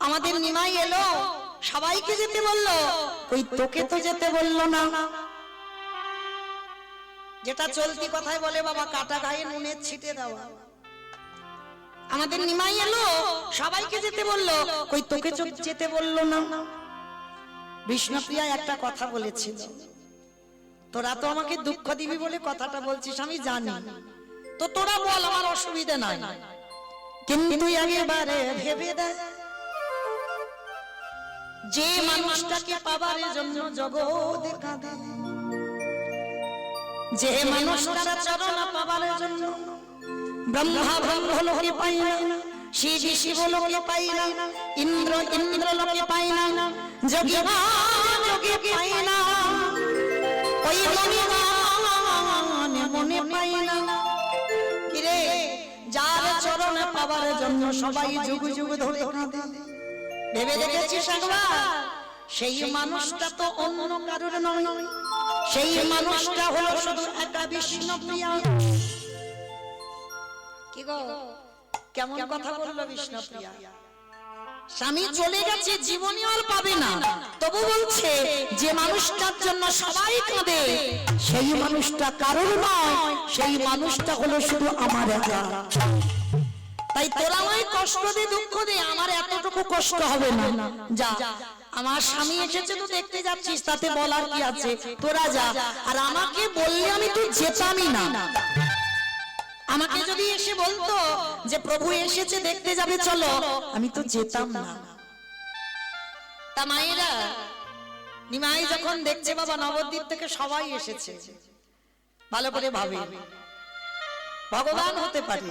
আমাদের নিমাই এলো, সবাইকে যেতে বললো, ওই তোকে তো যেতে বললো না। যেটা চলতি কথায় বলে বাবা, কাটা গায়ে নুনের ছিটে দেওয়া। আমাদের নিমাই এলো, সবাইকে যেতে বললো, ওই তোকে যেতে বললো না। বিষ্ণুপ্রিয়া একটা কথা বলেছিল, তোরা তো আমাকে দুঃখ দিবি বলে কথাটা বলছিস, আমি জানি, তো তোরা বল, আমার অসুবিধা নাই, কিন্তু একেবারে ভেবে দেখ, যে মানুষটাকে পাবার জন্য জগৎ কাঁদে, যে মানুষটার চরণ পাবার জন্য ব্রহ্মা ব্রহ্মলোকে পাই না, শিব শিবলোকে পাই না, ইন্দ্র ইন্দ্রলোকে পাই না, যোগী যোগে পাই না, ওই মনে পাই না। কিরে, যার চরণ পাবার জন্য সবাই যুগ যুগ ধরে কাঁদে, ভেবে দেখেছিস একবার? সেই মানুষটা তো অন্য কারোর নয়, সেই মানুষটা হলো শুধু একা বিষ্ণুপ্রিয়া। কি গো, কেমন কথা বললো বিষ্ণুপ্রিয়া? স্বামী চলে গেছে, জীবনে আর পাবে না, তবু বলছে যে মানুষটার জন্য সবাই কাঁদে সেই মানুষটা কারোর নয়, সেই মানুষটা হলো শুধু আমার একা। তাই তোরা আমায় কষ্ট দে, দুঃখ দে, আমার এতটুকু কষ্ট হবে না। যা, আমার স্বামী এসেছে তো দেখতে যাচ্ছিস, তাতে বলার কি আছে, তোরা যা। আর আমাকে বললে আমি তো যেতামই না। আমাকে যদি এসে বলতো যে প্রভু এসেছে দেখতে যাবে চলো, আমি তো যেতাম না। তা মায়েরা, নিমাই যখন দেখছে বাবা নবদ্বীপ থেকে সবাই এসেছে, ভালো করে ভাবে ভগবান হতে পারে,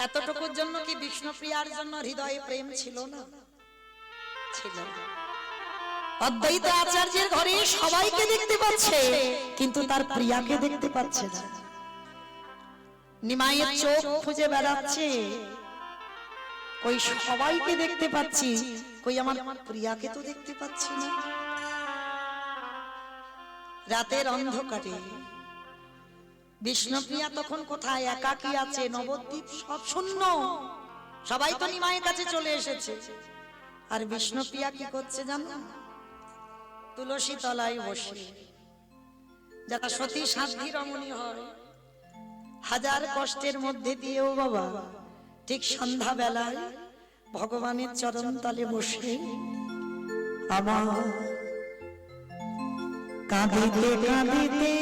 এতটুকুর জন্য কি বিষ্ণুপ্রিয়ার জন্য হৃদয়ে প্রেম ছিল না? ছিল। অদ্বৈত আচার্যের ঘরে সবাইকে দেখতে পাচ্ছে, কিন্তু তার প্রিয়াকে দেখতে পাচ্ছে না। নিমাইয়ের চোখ খুঁজে বেড়াচ্ছে, কই সবাইকে দেখতে পাচ্ছি, কই আমার প্রিয়াকে তো দেখতে পাচ্ছি না। রাতের অন্ধকারে বিষ্ণুপ্রিয়া তখন কোথায় একাকী আছে, নবদ্বীপ সব শূন্য, সবাই তো নিমাইয়ের কাছে চলে এসেছে। আর বিষ্ণুপ্রিয়া কি করছে জানো? তুলসী তলায় বসে, যারা সতী সাধ্বী রমণী হয়, হাজার কষ্টের মধ্যে দিয়েও বাবা ঠিক সন্ধ্যা বেলায় ভগবানের চরণ তলে বসে আমার কাঁদিতে কাঁদিতে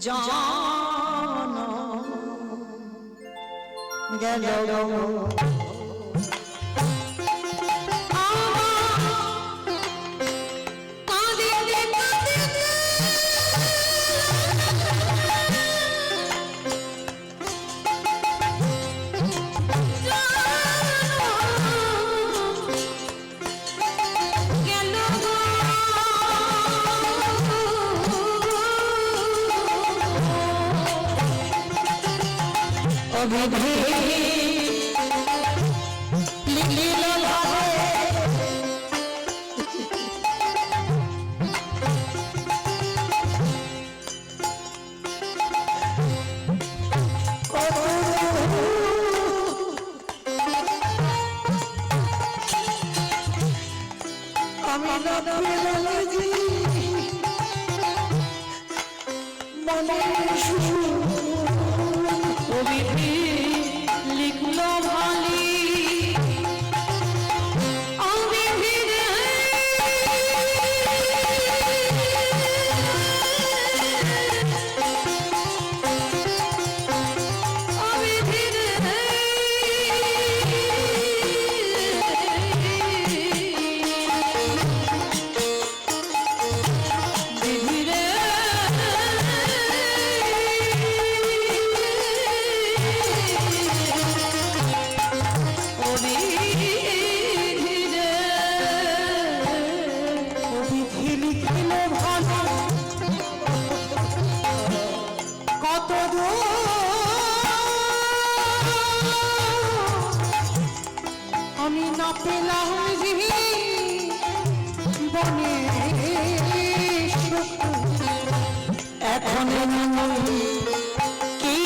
জান গেল অবিধি লীল ভাবে আমি না পেলাম মনে অবিধি লিখলো ভালি অবিধি আমি না পেলাম জীবনে এখন কি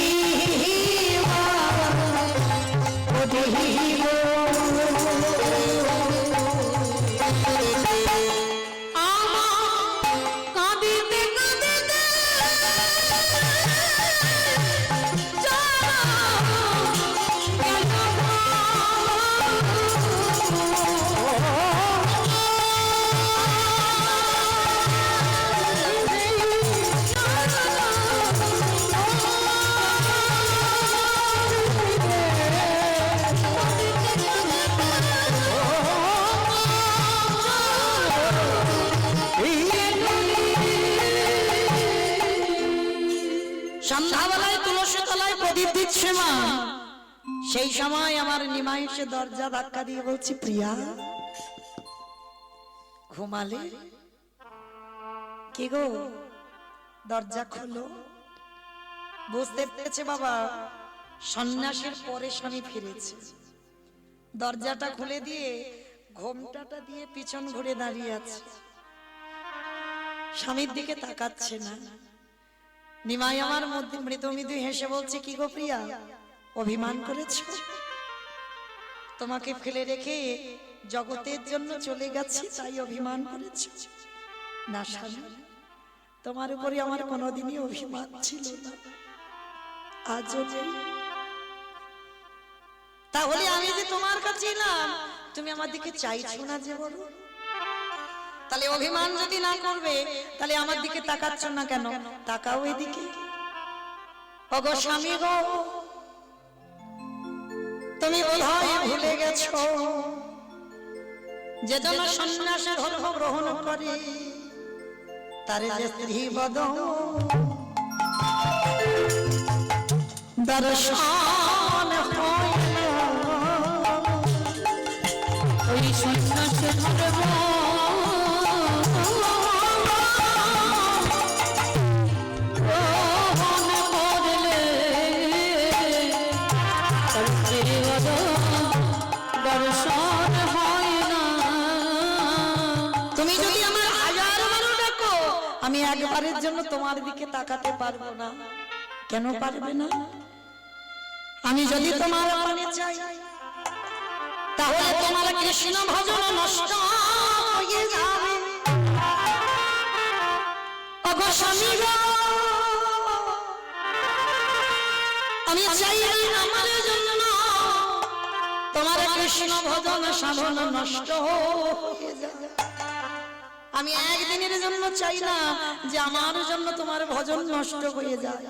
সন্ধ্যাবেলায় তুলসী তলায় প্রদীপ দিচ্ছে মা। সেই সময় আমার নিমাই এসে দরজা ধাক্কা দিয়ে বলছি, প্রিয়া ঘুমালে? কি গো, দরজা খোলো। বুঝতে পেরেছে বাবা সন্ন্যাসের পরে স্বামী ফিরেছে। দরজাটা খুলে দিয়ে ঘোমটাটা দিয়ে পিছন ঘুরে দাঁড়িয়ে আছে, স্বামীর দিকে তাকাচ্ছে না। নিমাই আমার মধ্যে মৃদু মৃদু হেসে বলছে, কি গো প্রিয়া, অভিমান করেছ? তোমাকে ফেলে রেখে জগতের জন্য চলে গেছি তাই অভিমান করেছ? না স্বামী, তোমার উপরে আমার কোনোদিনই অভিমান ছিল না, আজও নেই। তাহলে আমি যে তোমার কাছে এলাম, তুমি আমার দিকে চাইছো না যে বলো? তাহলে অভিমান যদি না করবে তাহলে আমার দিকে তাকাচ্ছ না কেন? তাকাও এদিকে। ওগো স্বামী গো, তুমি বোধহয় ভুলে গেছো যে জন সন্ন্যাসে ধর্ম গ্রহণ করে তার যে স্ত্রী বদ দর্শন হয় না, ওই সন্ন্যাসে ধর্ম একবারের জন্য তোমার দিকে তাকাতে পারবো না। কেন পারবে না? আমি যদি তোমার পানে চাই তাহলে তোমার কৃষ্ণ ভজন নষ্ট হয়ে যাবে। ওগো স্বামী গো, আমি চাই আমার জন্য তোমার কৃষ্ণ ভজন সাধন নষ্ট হয়ে যাবে। আমি একদিনের জন্য চাই না যে আমার জন্য তোমার ভজন নষ্ট হয়ে যায়।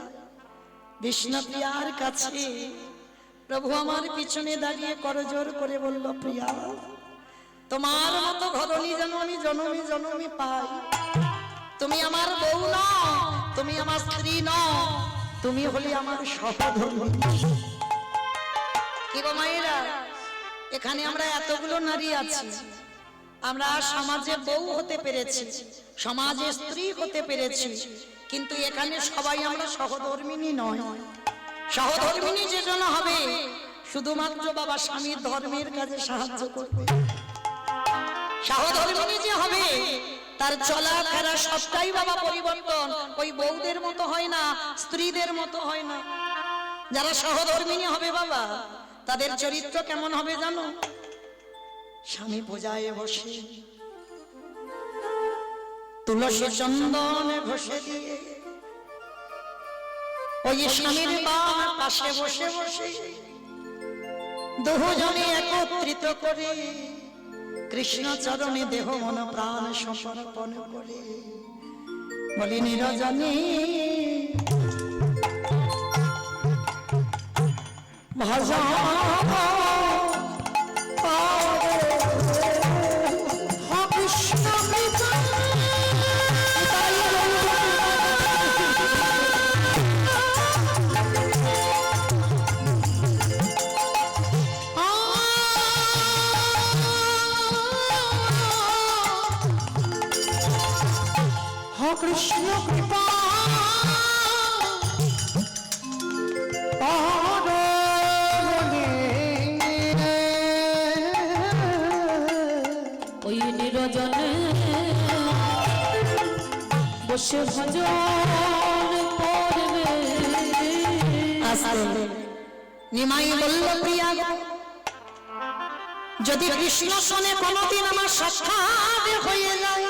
বিষ্ণুপ্রিয়ার কাছে প্রভু আমার পিছনে দাঁড়িয়ে করজোর করে বলল, প্রিয়া তোমার মতো ঘরণী যেন আমি জনমে জনমে পাই। তুমি আমার বউ নও, তুমি আমার স্ত্রী নও, তুমি হলে আমার সহধর্মী। কি গো মায়েরা, এখানে আমরা এতগুলো নারী আছি, আমরা সমাজে বউ হতে পেরেছি, সমাজে স্ত্রী হতে পেরেছি, কিন্তু এখানে সবাই আমরা সহধর্মিনী নয়। সহধর্মিনী যে জন হবে শুধুমাত্র বাবা স্বামীর ধর্মের কাজে সাহায্য করবে। সহধর্মিনী যে হবে তার চলাফেরা সবটাই বাবা পরিবর্তন, ওই বউদের মতো হয় না, স্ত্রীদের মতো হয় না। যারা সহধর্মিনী হবে বাবা, তাদের চরিত্র কেমন হবে জানো? স্বামী পূজায় বসে তুলসী চন্দন ঘষে দিয়ে ওই স্বামীর বাম পাশে বসে বসে দুজনে একত্রিত করে কৃষ্ণ চরণে দেহ মন প্রাণ সমর্পণ করে বলি, নিরজনী ভজন কৃষ্ণ কৃপা ওই নিরজনে বসে ভজন করবে। নিমাই বলল, প্রিয়া যদি কৃষ্ণ শোনে কোনদিন আমার সাক্ষাৎ হয়ে যায়,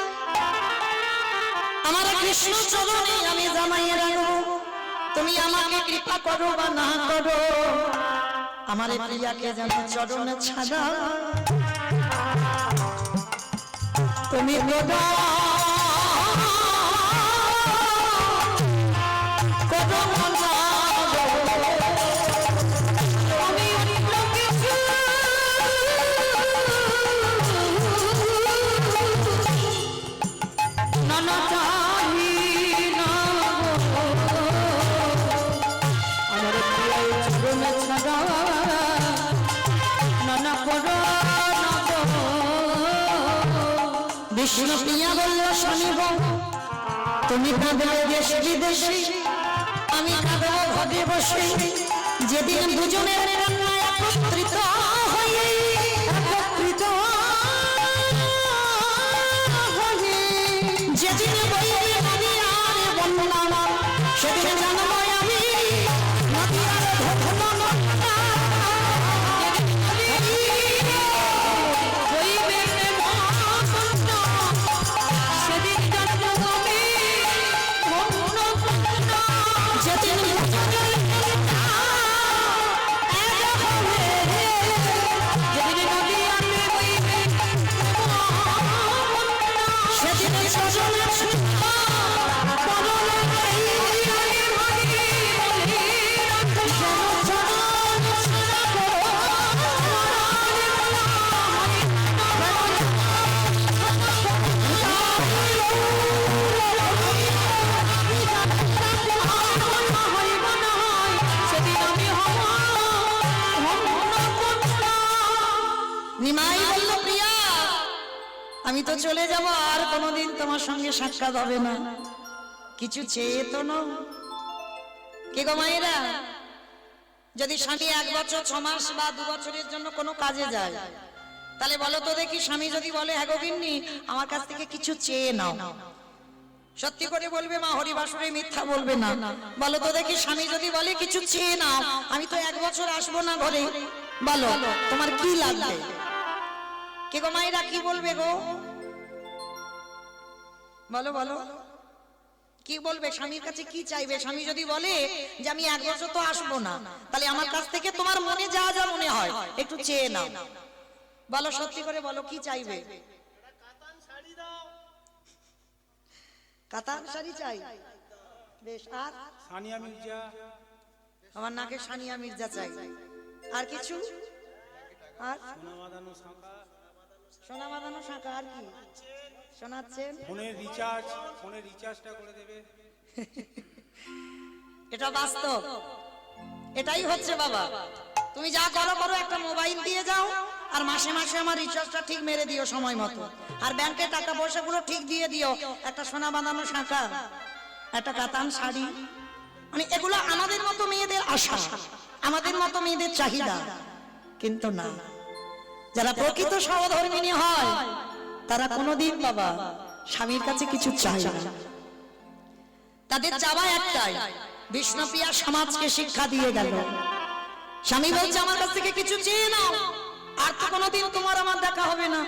আমার কৃষ্ণ চরণে আমি জানাই রাখবো, তুমি আমাকে কৃপা করো বা না করো, আমার প্রিয়াকে যেন চরণে ছাড়া তুমি বিষ্ণু প্রিয়া বলল, স্বামী গো, তুমি কাঁদো দেশ বিদেশে, আমি কাঁদো ঘরে বসে, যেদিন দুজনের রান্না একত্রিত হয়ে যেদিন বলবে নদী আর বন্যা, সেদিন জানবো আমি নদী আর বন্যা। নিমাই বলল, প্রিয়া আমি তো চলে যাব, আর কোনোদিন তোমার সঙ্গে সাক্ষাৎ হবে না, কিছু চেয়ে তো নাও। কে গো মায়েরা, যদি স্বামী 1 বছর 6 মাস বা 2 বছরের জন্য কোনো কাজে যায়, তাহলে বলো তো দেখি, স্বামী যদি বলে হ্যাঁ গো গিন্নি আমার কাছ থেকে কিছু চেয়ে নাও, সত্যি করে বলবে মা, হরিবাসরে মিথ্যা বলবে না। বলো তো দেখি, স্বামী যদি বলে কিছু চেয়ে নাও, আমি তো 1 বছর আসবো না ঘরে, বলো তোমার কি লাগবে? কে গো মায়েরা, কি বলবে গো? বলো বলো, কি বলবে? স্বামীর কাছে কি চাইবে? স্বামী যদি বলে যে আমি 1 বছর তো আসবো না, তাহলে আমার কাছ থেকে তোমার মনে যা যা মনে হয় একটু চেয়ে নাও। বলো সত্যি করে বলো, কি চাইবে? কাতান শাড়ি চাই, বেশ। আর সানিয়া মির্জা, আমার নাকে সানিয়া মির্জা চাই। আর কিছু? আর সোনা বাঁধানো শাঁখা, সোনা বাঁধানো শাঁখা। আর কি শোনাচ্ছেন? ফোনের রিচার্জটা করে দেবে। এটা বাস্তব, এটাই হচ্ছে বাবা। তুমি যা করো করো, একটা মোবাইল দিয়ে যাও, আর মাসে মাসে আমার রিচার্জটা ঠিক মেরে দিও সময় মতো, আর ব্যাংকে টাকা পয়সাগুলো ঠিক দিয়ে দিও। একটা সোনা বাঁধানো শাঁখা, একটা কাতান শাড়ি, মানে এগুলো আমাদের মতো মেয়েদের আশা, আমাদের মতো মেয়েদের চাহিদা। কিন্তু না, যারা প্রকৃত সহধর্মিণী হয় তারা কোনোদিন বাবা স্বামীর কাছে কিছু চায় না। তাদের চাওয়া একটাই, বিষ্ণুপ্রিয়া সমাজকে শিক্ষা দিয়ে গেল। স্বামী বলছে আমার কাছ থেকে কিছু চেয়ে নাও, আর তো কোনোদিন তোমার আমার দেখা হবে না।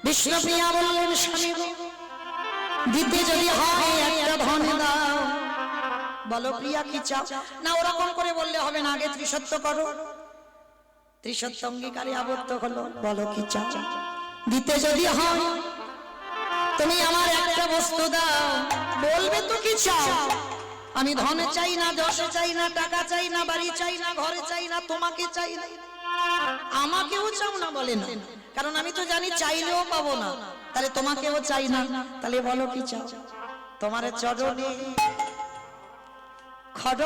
বিষ্ণুপ্রিয়া বললেন, স্বামী দিতে যদি হয় একটা ধন দাও। বলো প্রিয়া কি চাও? না ওরকম করে বললে হবে না, আগে ত্রিসত্য করো। ত্রিসত্য অঙ্গীকারে আবদ্ধ হলো। বলো কি চাও? দিতে যদি হয় তুমি আমার একটা বস্তু দাও। বলবে তো কি চাও? আমি ধনে চাই না, যশে চাই না, টাকা চাই না, বাড়ি চাই না, ঘরে চাই না, তোমাকে চাই না, আমাকেও চাও না। বলে না, কারণ আমি তো জানি চাইলেও পাবো না। তাহলে তোমাকেও চাই না, তাহলে বলো কি চাও? তোমার চরণে খড়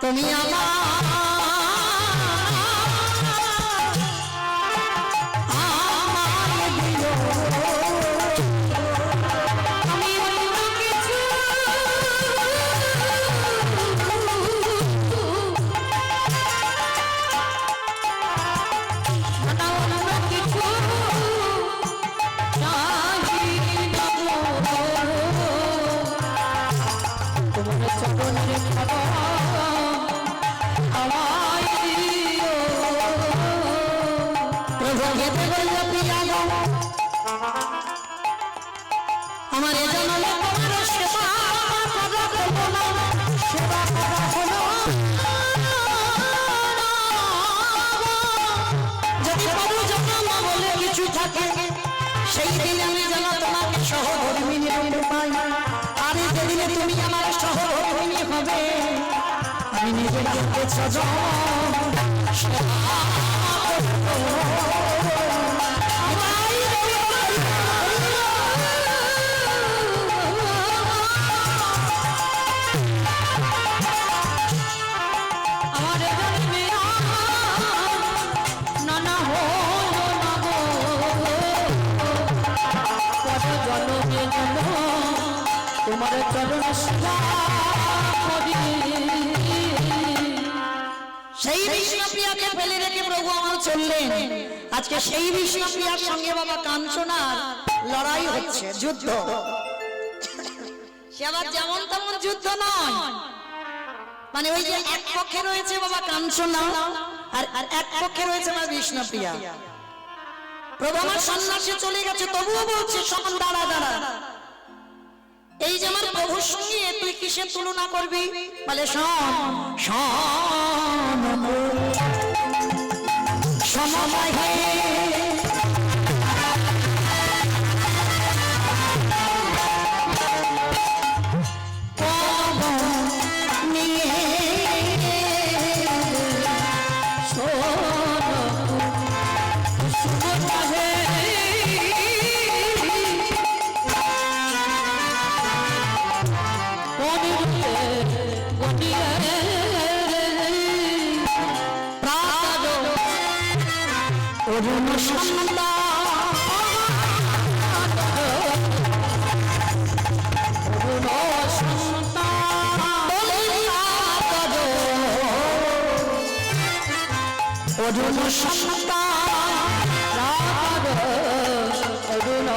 তুমি আমার আমার এ জন্মে তোমার সেবা করা হলো না, সেবা করা হলো যদি প্রভু জন্ম বলে কিছু থাকে, সেই দিন আমি যেন তোমাকে সহধর্মিণী রূপে পাই। আর যেদিনে তুমি আমার সহধর্মিণী হবে, আমি নিজের হাতে সজল সেবা তোমার চরণ সেবা করি। সেই বিষ্ণুপ্রিয়াকে ফেলে রেখে প্রভু আমার চললেন। আজকে সেই বিষ্ণুপ্রিয়ার সঙ্গে বাবা কাঞ্চনার লড়াই হচ্ছে, যুদ্ধ। সে আবার যেমন তেমন যুদ্ধ নয়, মানে ওই যে এক পক্ষে রয়েছে বাবা কাঞ্চনা, আর এক পক্ষে রয়েছে মা বিষ্ণুপ্রিয়া। প্রভু আমার সন্ন্যাসে চলে গেছে, তবুও বলছে শোন, দাঁড়া দাঁড়া, এই যে আমার প্রভুর সঙ্গে তুই কিসের তুলনা করবি? বলে শোন শোন সমমাহে অরুণ সন্ধ্যা অরুণ সন্ধ্যা অরুণ সন্ধ্যা অরুণ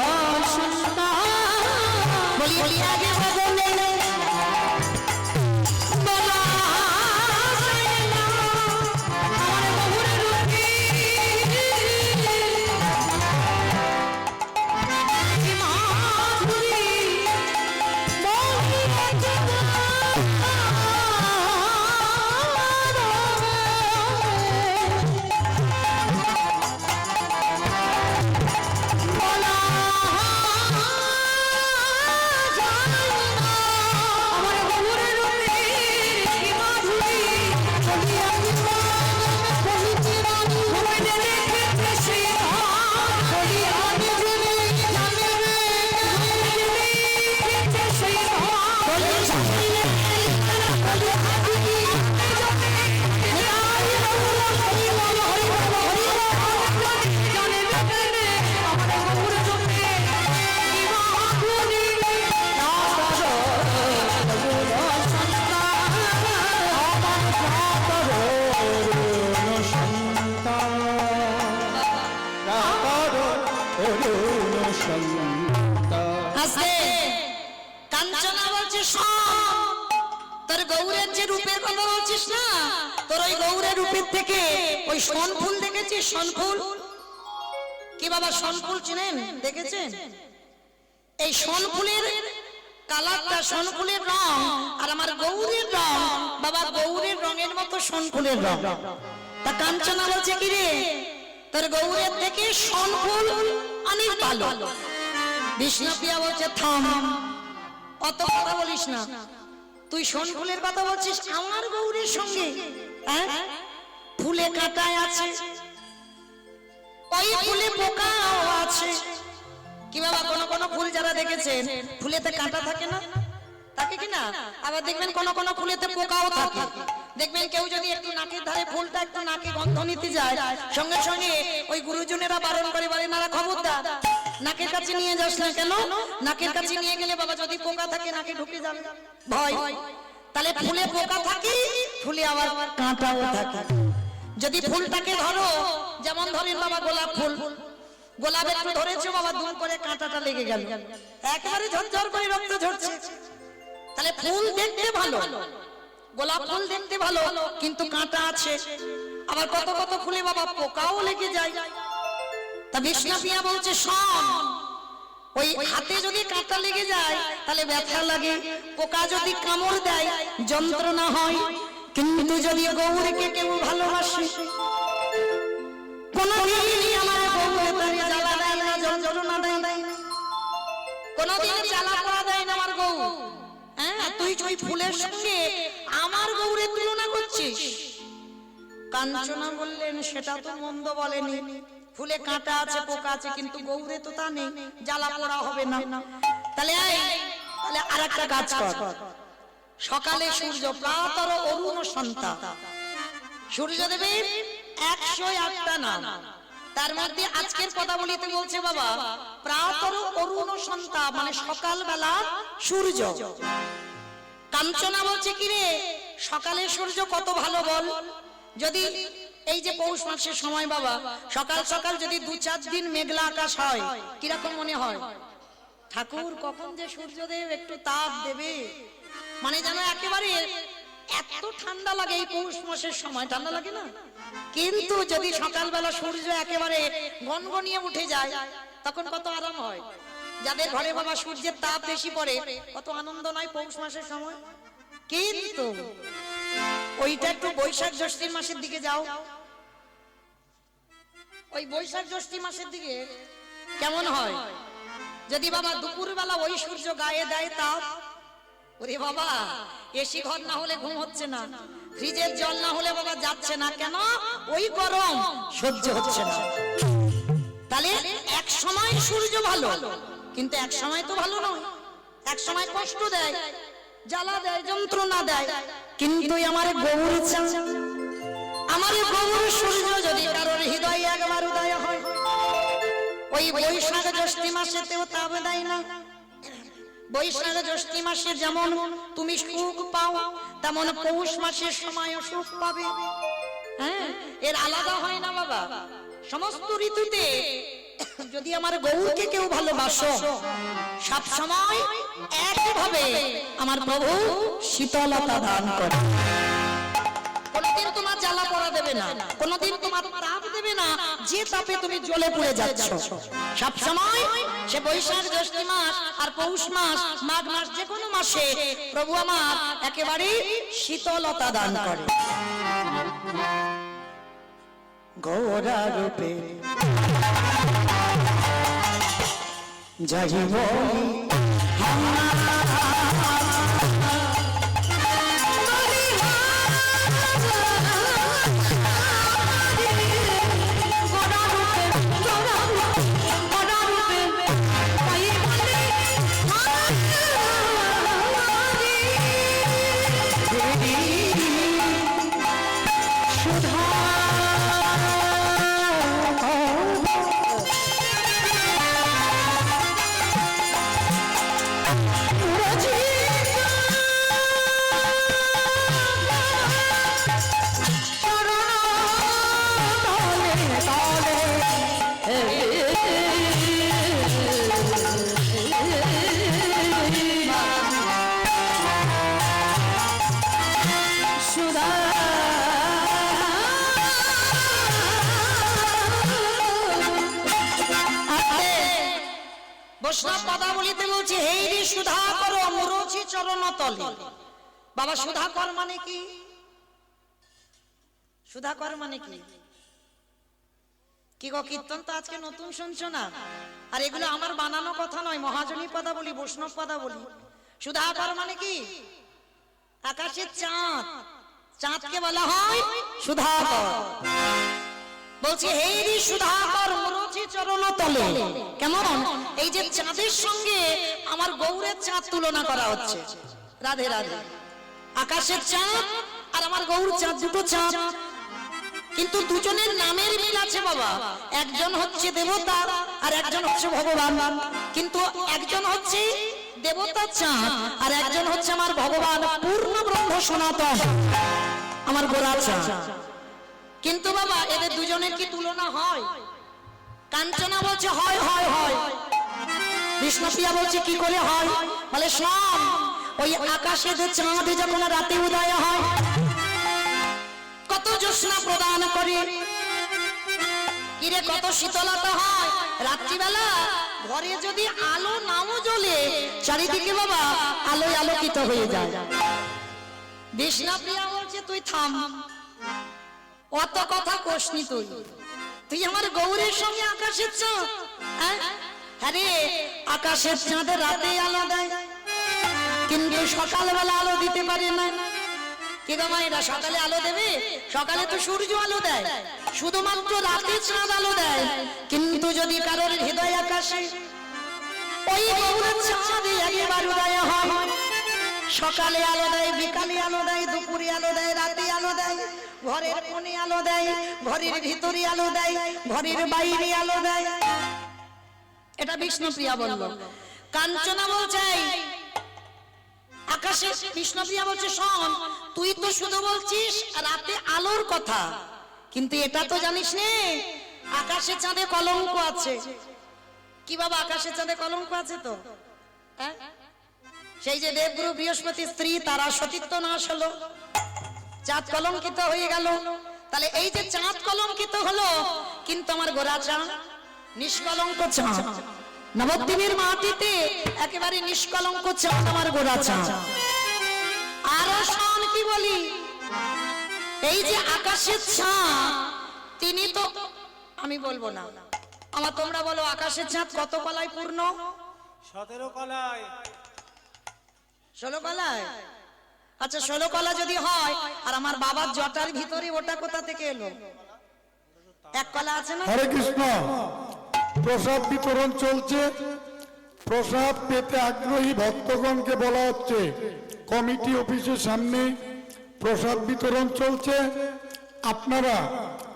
গৌরের যে রূপের কথা বলছিস না, তোর ওই গৌরের রূপের থেকে ওই শনফুল দেখেছিস? শনফুল কি বাবা? শনফুল চিনেন? দেখেছেন? এই শনফুলের কালারটা, শনফুলের রং আর আমার গৌরের রং, বাবা গৌরের রঙের মতো শনফুলের রং। তা কাঞ্চনা বলছে কি রে, তোর গৌরের থেকে শনফুল অনেক ভালো। বিষ্ণুপ্রিয়া বলছে থাম, অত কথা বলিস না, তুই শনফুলের কথা বলছিস আমার গৌরের সঙ্গে? হ্যাঁ, ফুলে কাঁটায় আছে, ওই ফুলে পোকাও আছে। কি বাবা, কোন কোন ফুল যারা দেখেছেন ফুলেতে কাঁটা থাকে না? থাকে কি না? আবার দেখবেন কোন কোন ফুলেতে পোকাও থাকে। দেখবেন কেউ যদি একটু নাকের ধারে ফুলটা একটু নাকে গন্ধ নিতে যায়, সঙ্গে সঙ্গে ওই গুরুজনেরা বারণ করে বলে, না খবরদার নাকের কাছে নিয়ে যাস না। কেন? নাকের কাছে নিয়ে গেলে বাবা যদি পোকা থাকে নাকে ঢুকে যাবে, ভয়। তাহলে ফুলে পোকা থাকে, ফুলে আবার কাঁটাও থাকে। যদি ফুলটাকে ধরো, যেমন ধরেন বাবা গোলাপ ফুল, গোলাপ একটু ধরেছো বাবা, দুম করে কাঁটাটা লেগে গেল, একেবারে ঝরঝর করে রক্ত ঝরছে। তাহলে ফুল দেখতে ভালো, গোলাপ ফুল দেখতে ভালো, কিন্তু কাঁটা আছে। আবার কত কত ফুলে বাবা পোকাও লেগে যায়। তা বিষ্ণুপ্রিয়া বলছে শোন, ওই হাতে যদি কাঁটা লেগে যায় তাহলে ব্যথা লাগে, পোকা যদি কামড় দেয় যন্ত্রণা হয়। কিন্তু যদি গৌরকে কেউ ভালোবাসে, কোনদিনই আমার গৌর তারে জ্বালা দেয় না, যন্ত্রণা দেয় না, কোনদিন জ্বালা পোড়া দেয় না আমার গৌর। হ্যাঁ, তুই ওই ফুলের সঙ্গে আমার গৌরের তুলনা করছিস। কাঞ্চনা বললেন সেটা তো মন্দ বলেনি, ফুলে কাঁটা আছে পোকা আছে, কিন্তু গৌরে তো তা নেই, জ্বালা পোড়া হবে না। তাহলে আর একটা কাজ কর, সকালে সূর্য প্রাতর অরুণ সন্তা, সূর্যদেবের 108টা নাম, তার মধ্যে আজকের কথা বলিতে বলছে বাবা প্রাতর অরুণ সন্তা, মানে সকালবেলা সূর্য। কাঞ্চনা বলছে কি রে, সকালে সূর্য কত ভালো বল। যদি এই যে পৌষ মাসের সময় বাবা সকাল সকাল যদি 2-4 দিন মেঘলা আকাশ হয়, কিরকম মনে হয়? ঠাকুর কখন যে সূর্যদেব একটু তাপ দেবে, মানে যেন একেবারে এত ঠান্ডা লাগে। এই পৌষ মাসের সময় ঠান্ডা লাগে না? কিন্তু যদি সকালবেলা সূর্য একেবারে গনগনিয়ে উঠে যায়, তখন কত আরাম হয়। যাদের ঘরে বাবা সূর্যের তাপ বেশি পড়ে, কত আনন্দ নয় পৌষ মাসের সময়। কিন্তু ওইটা একটু বৈশাখ জ্যৈষ্ঠীর মাসের দিকে যাও, ওই বৈশাখ জ্যৈষ্ঠী মাসের দিকে কেমন হয়? যদি বাবা দুপুরবেলা ওই সূর্য গায়ে দেয় তাপ, ওরে বাবা এসি ঘর না হলে ঘুম হচ্ছে না, ফ্রিজের জল না হলে বাবা যাচ্ছে না। কেন? ওই গরম সহ্য হচ্ছে না। তাহলে এক সময় সূর্য ভালো, কিন্তু এক সময় তো ভালো নয়, এক সময় কষ্ট দেয়, জ্বালা দেয়, যন্ত্রণা দেয়। কিন্তু আমার গৌর চান, আমার গৌর সূর্য যদি কারোর হৃদয়ে একবার উদয় হয়, ওই বৈশাখ জ্যৈষ্ঠী মাসেতেও তাপ দেয় না। বৈশাখ জ্যৈষ্ঠী মাসে যেমন তুমি সুখ পাও, তেমন পৌষ মাসের সময়ও সুখ পাবে। হ্যাঁ, এর আলাদা হয় না বাবা। সমস্ত ঋতুতে যদি আমার গৌরকে কেউ ভালোবাসো, সব সময় একভাবে আমার প্রভু শীতলতা দান করে। কোনদিন তোমার জ্বালা পোড়া দেবে না, কোনদিন তোমার তাপ দেবে না যে তাপে তুমি জ্বলে পুড়ে যাচ্ছ। সব সময় সে বৈশাখ জ্যৈষ্ঠ মাস আর পৌষ মাস, মাঘ মাস, যে কোনো মাসে প্রভু আমার একেবারে শীতলতা দান করে। গৌরা রূপে যাইব সুধাকর মুরচি চরণ তলে। বাবা সুধাকর মানে কি? সুধাকর মানে কি? কি গো কীর্তন তো আজকে নতুন শুনছো না? আর এগুলো আমার বানানো কথা নয়, মহাজনী পদা বলি, বৈষ্ণব পদা বলি। সুধাকর মানে কি? আকাশের চাঁদ, চাঁদকে বলা হয় সুধাকর। বলছি হেরি সুধাকর মুরচি চরণ তলে। কেমন? এই যে চাঁদের সঙ্গে আমার গৌরের চাঁদ তুলনা করা হচ্ছে। রাধে রাধে। আকাশের চাঁদ আর আমার গৌর চাঁদ, দুটো চাঁদ, কিন্তু দুজনের নামের মিল আছে বাবা। একজন হচ্ছে দেবতা আর একজন হচ্ছে ভগবান। কিন্তু একজন হচ্ছে দেবতা চাঁদ আর একজন হচ্ছে আমার ভগবান পূর্ণ ব্রহ্ম সনাতন, আমার গোরা চাঁদ। কিন্তু বাবা এদের দুজনের কি তুলনা হয়? কাঞ্চনা বলছে হয় হয় হয়, বিষ্ণুপ্রিয়া বলছে কি করে হয়? বলে শোন, ওই আকাশে যে চাঁদ যখন রাতে উদয় হয়, কত জ্যোৎস্না প্রদান করে, কিরে কত শীতলতা হয়। রাত্রিবেলা ঘরে যদি আলো নাও জ্বলে, চারিদিকে বাবা আলোয় আলোকিত হয়ে যায়। বিষ্ণুপ্রিয়া বলছে তুই থাম, অত কথা কোসনি, তুই আমার গৌরের সঙ্গে আকাশের চাঁদ। আরে আকাশের চাঁদে রাতে আলো দেয়, কিন্তু সকালবেলা আলো দিতে পারে না। কি গো মায়েরা, সকালে আলো দেবে? সকালে তো সূর্য আলো দেয়, শুধুমাত্র রাতে চাঁদ আলো দেয়। কিন্তু যদি কারোর হৃদয় আকাশে ওই গৌরের চাঁদ একবার উদয় হয়, সকালে আলো দেয়, বিকালে আলো দেয়, দুপুরে আলো দেয়, রাতে আলো দেয়, ঘরের কোণে আলো দেয়, ঘরের ভিতরে আলো দেয়, ঘরের বাইরে আলো দেয়। এটা বিষ্ণুপ্রিয়া বলল। কাঞ্চনা বলছে আকাশে, বিষ্ণুপ্রিয়া বলছে শোন, তুই তো শুধু বলছিস রাতে আলোর কথা, কিন্তু এটা তো জানিস নে আকাশে চাঁদে কলঙ্ক আছে। কি বাবা আকাশে চাঁদে কলঙ্ক আছে তো? সেই যে দেবগুরু বৃহস্পতি স্ত্রী তারা সতীত্ব নাশ হলো, চাঁদ কলঙ্কিত হয়ে গেল। তাহলে এই যে চাঁদ কলঙ্কিত হলো, কিন্তু আমার গোরা চাঁদ নিষ্কলঙ্ক চাঁদ, নবদ্বীপের মাটিতে একেবারে নিষ্কলঙ্ক চাঁদ আমার গোরা চাঁদ। আর শোন কি বলি, এই যে আকাশের চাঁদ, তিনি তো, আমি বলবো না, আমার তোমরা বলো আকাশের চাঁদ কত কলায় পূর্ণ? 17 কলায়। 16 কলায়? আচ্ছা 16 কলা যদি হয়, আর আমার বাবার জটার ভিতরে ওটা কোথা থেকে এলো? 1 কলা আছে না? হরে কৃষ্ণ। প্রসাদ বিতরণ চলছে। প্রসাদ পেতে আগ্রহী ভক্তগণকে বলা হচ্ছে কমিটি অফিসের সামনে প্রসাদ বিতরণ চলছে, আপনারা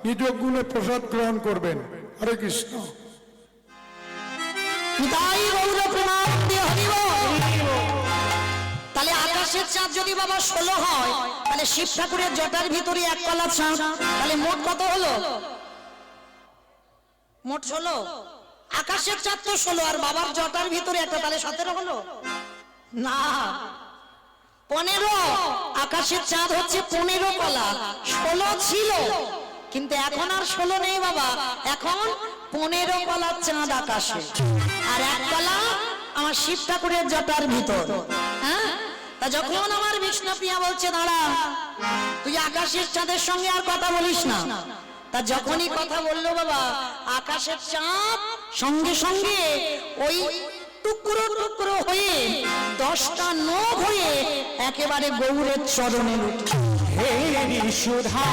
নিজ গুণে প্রসাদ গ্রহণ করবেন। হরে কৃষ্ণ। তাই গৌর প্রণাম দিয়ে হরি বল। তাহলে আকাশের চাঁদ যদি বাবা 16 হয়, তাহলে শিব ঠাকুরের জটার ভিতরে 1 কলা চাঁদ, তাহলে মোট কত হলো? মোট 16। আকাশের চাঁদ তো 16, আর বাবার জটার ভিতরে একটা, তাহলে 17 হলো না, 15। আকাশের চাঁদ হচ্ছে 15 কলা, 16 ছিল, কিন্তু এখন আর 16 নেই বাবা, এখন 15 কলা চাঁদ আকাশে, আর 1 কলা আমার শিব ঠাকুরের জটার ভিতর। হ্যাঁ, তা যখন আমার বিষ্ণুপ্রিয়া বলছে দাঁড়া, তুই আকাশের চাঁদের সঙ্গে আর কথা বলিস না, তা যখনই কথা বললো বাবা, আকাশের চাঁদ সঙ্গে সঙ্গে ওই টুকরো টুকরো হয়ে 10টা নখ হয়ে একেবারে গৌরের চরণে উঠে। হে সুধা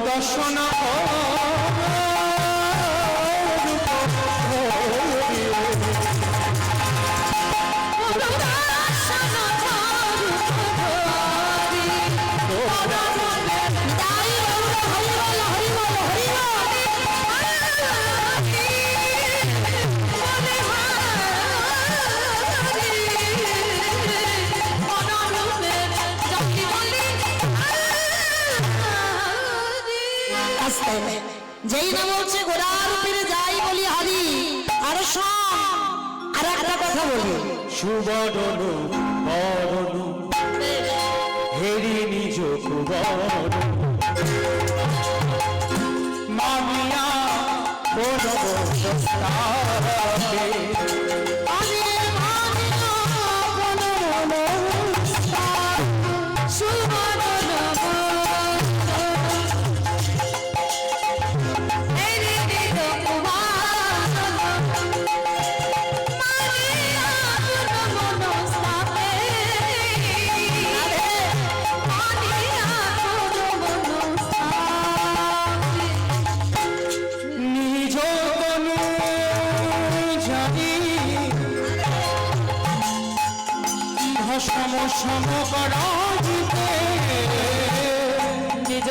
দর্শন যেই না বলছে ঘোড়ার উপরে যাই বলি হারি, আর শোন আর একটা কথা বলি, সুবর্ণ বরণ হেরি নিজ কুবরণ মামিয়া বনবস্তারে আমি মানিয়া বনবস্তার সুবর্ণ হেরি নিজ কুবরণ মানিয়া বনবস্তারে মানিয়া বনবস্তারে নিজ তনু জানি ভস্ম সম করাইতে নিজ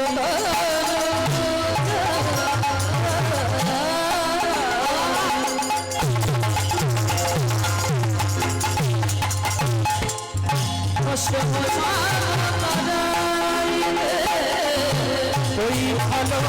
ওই ভালো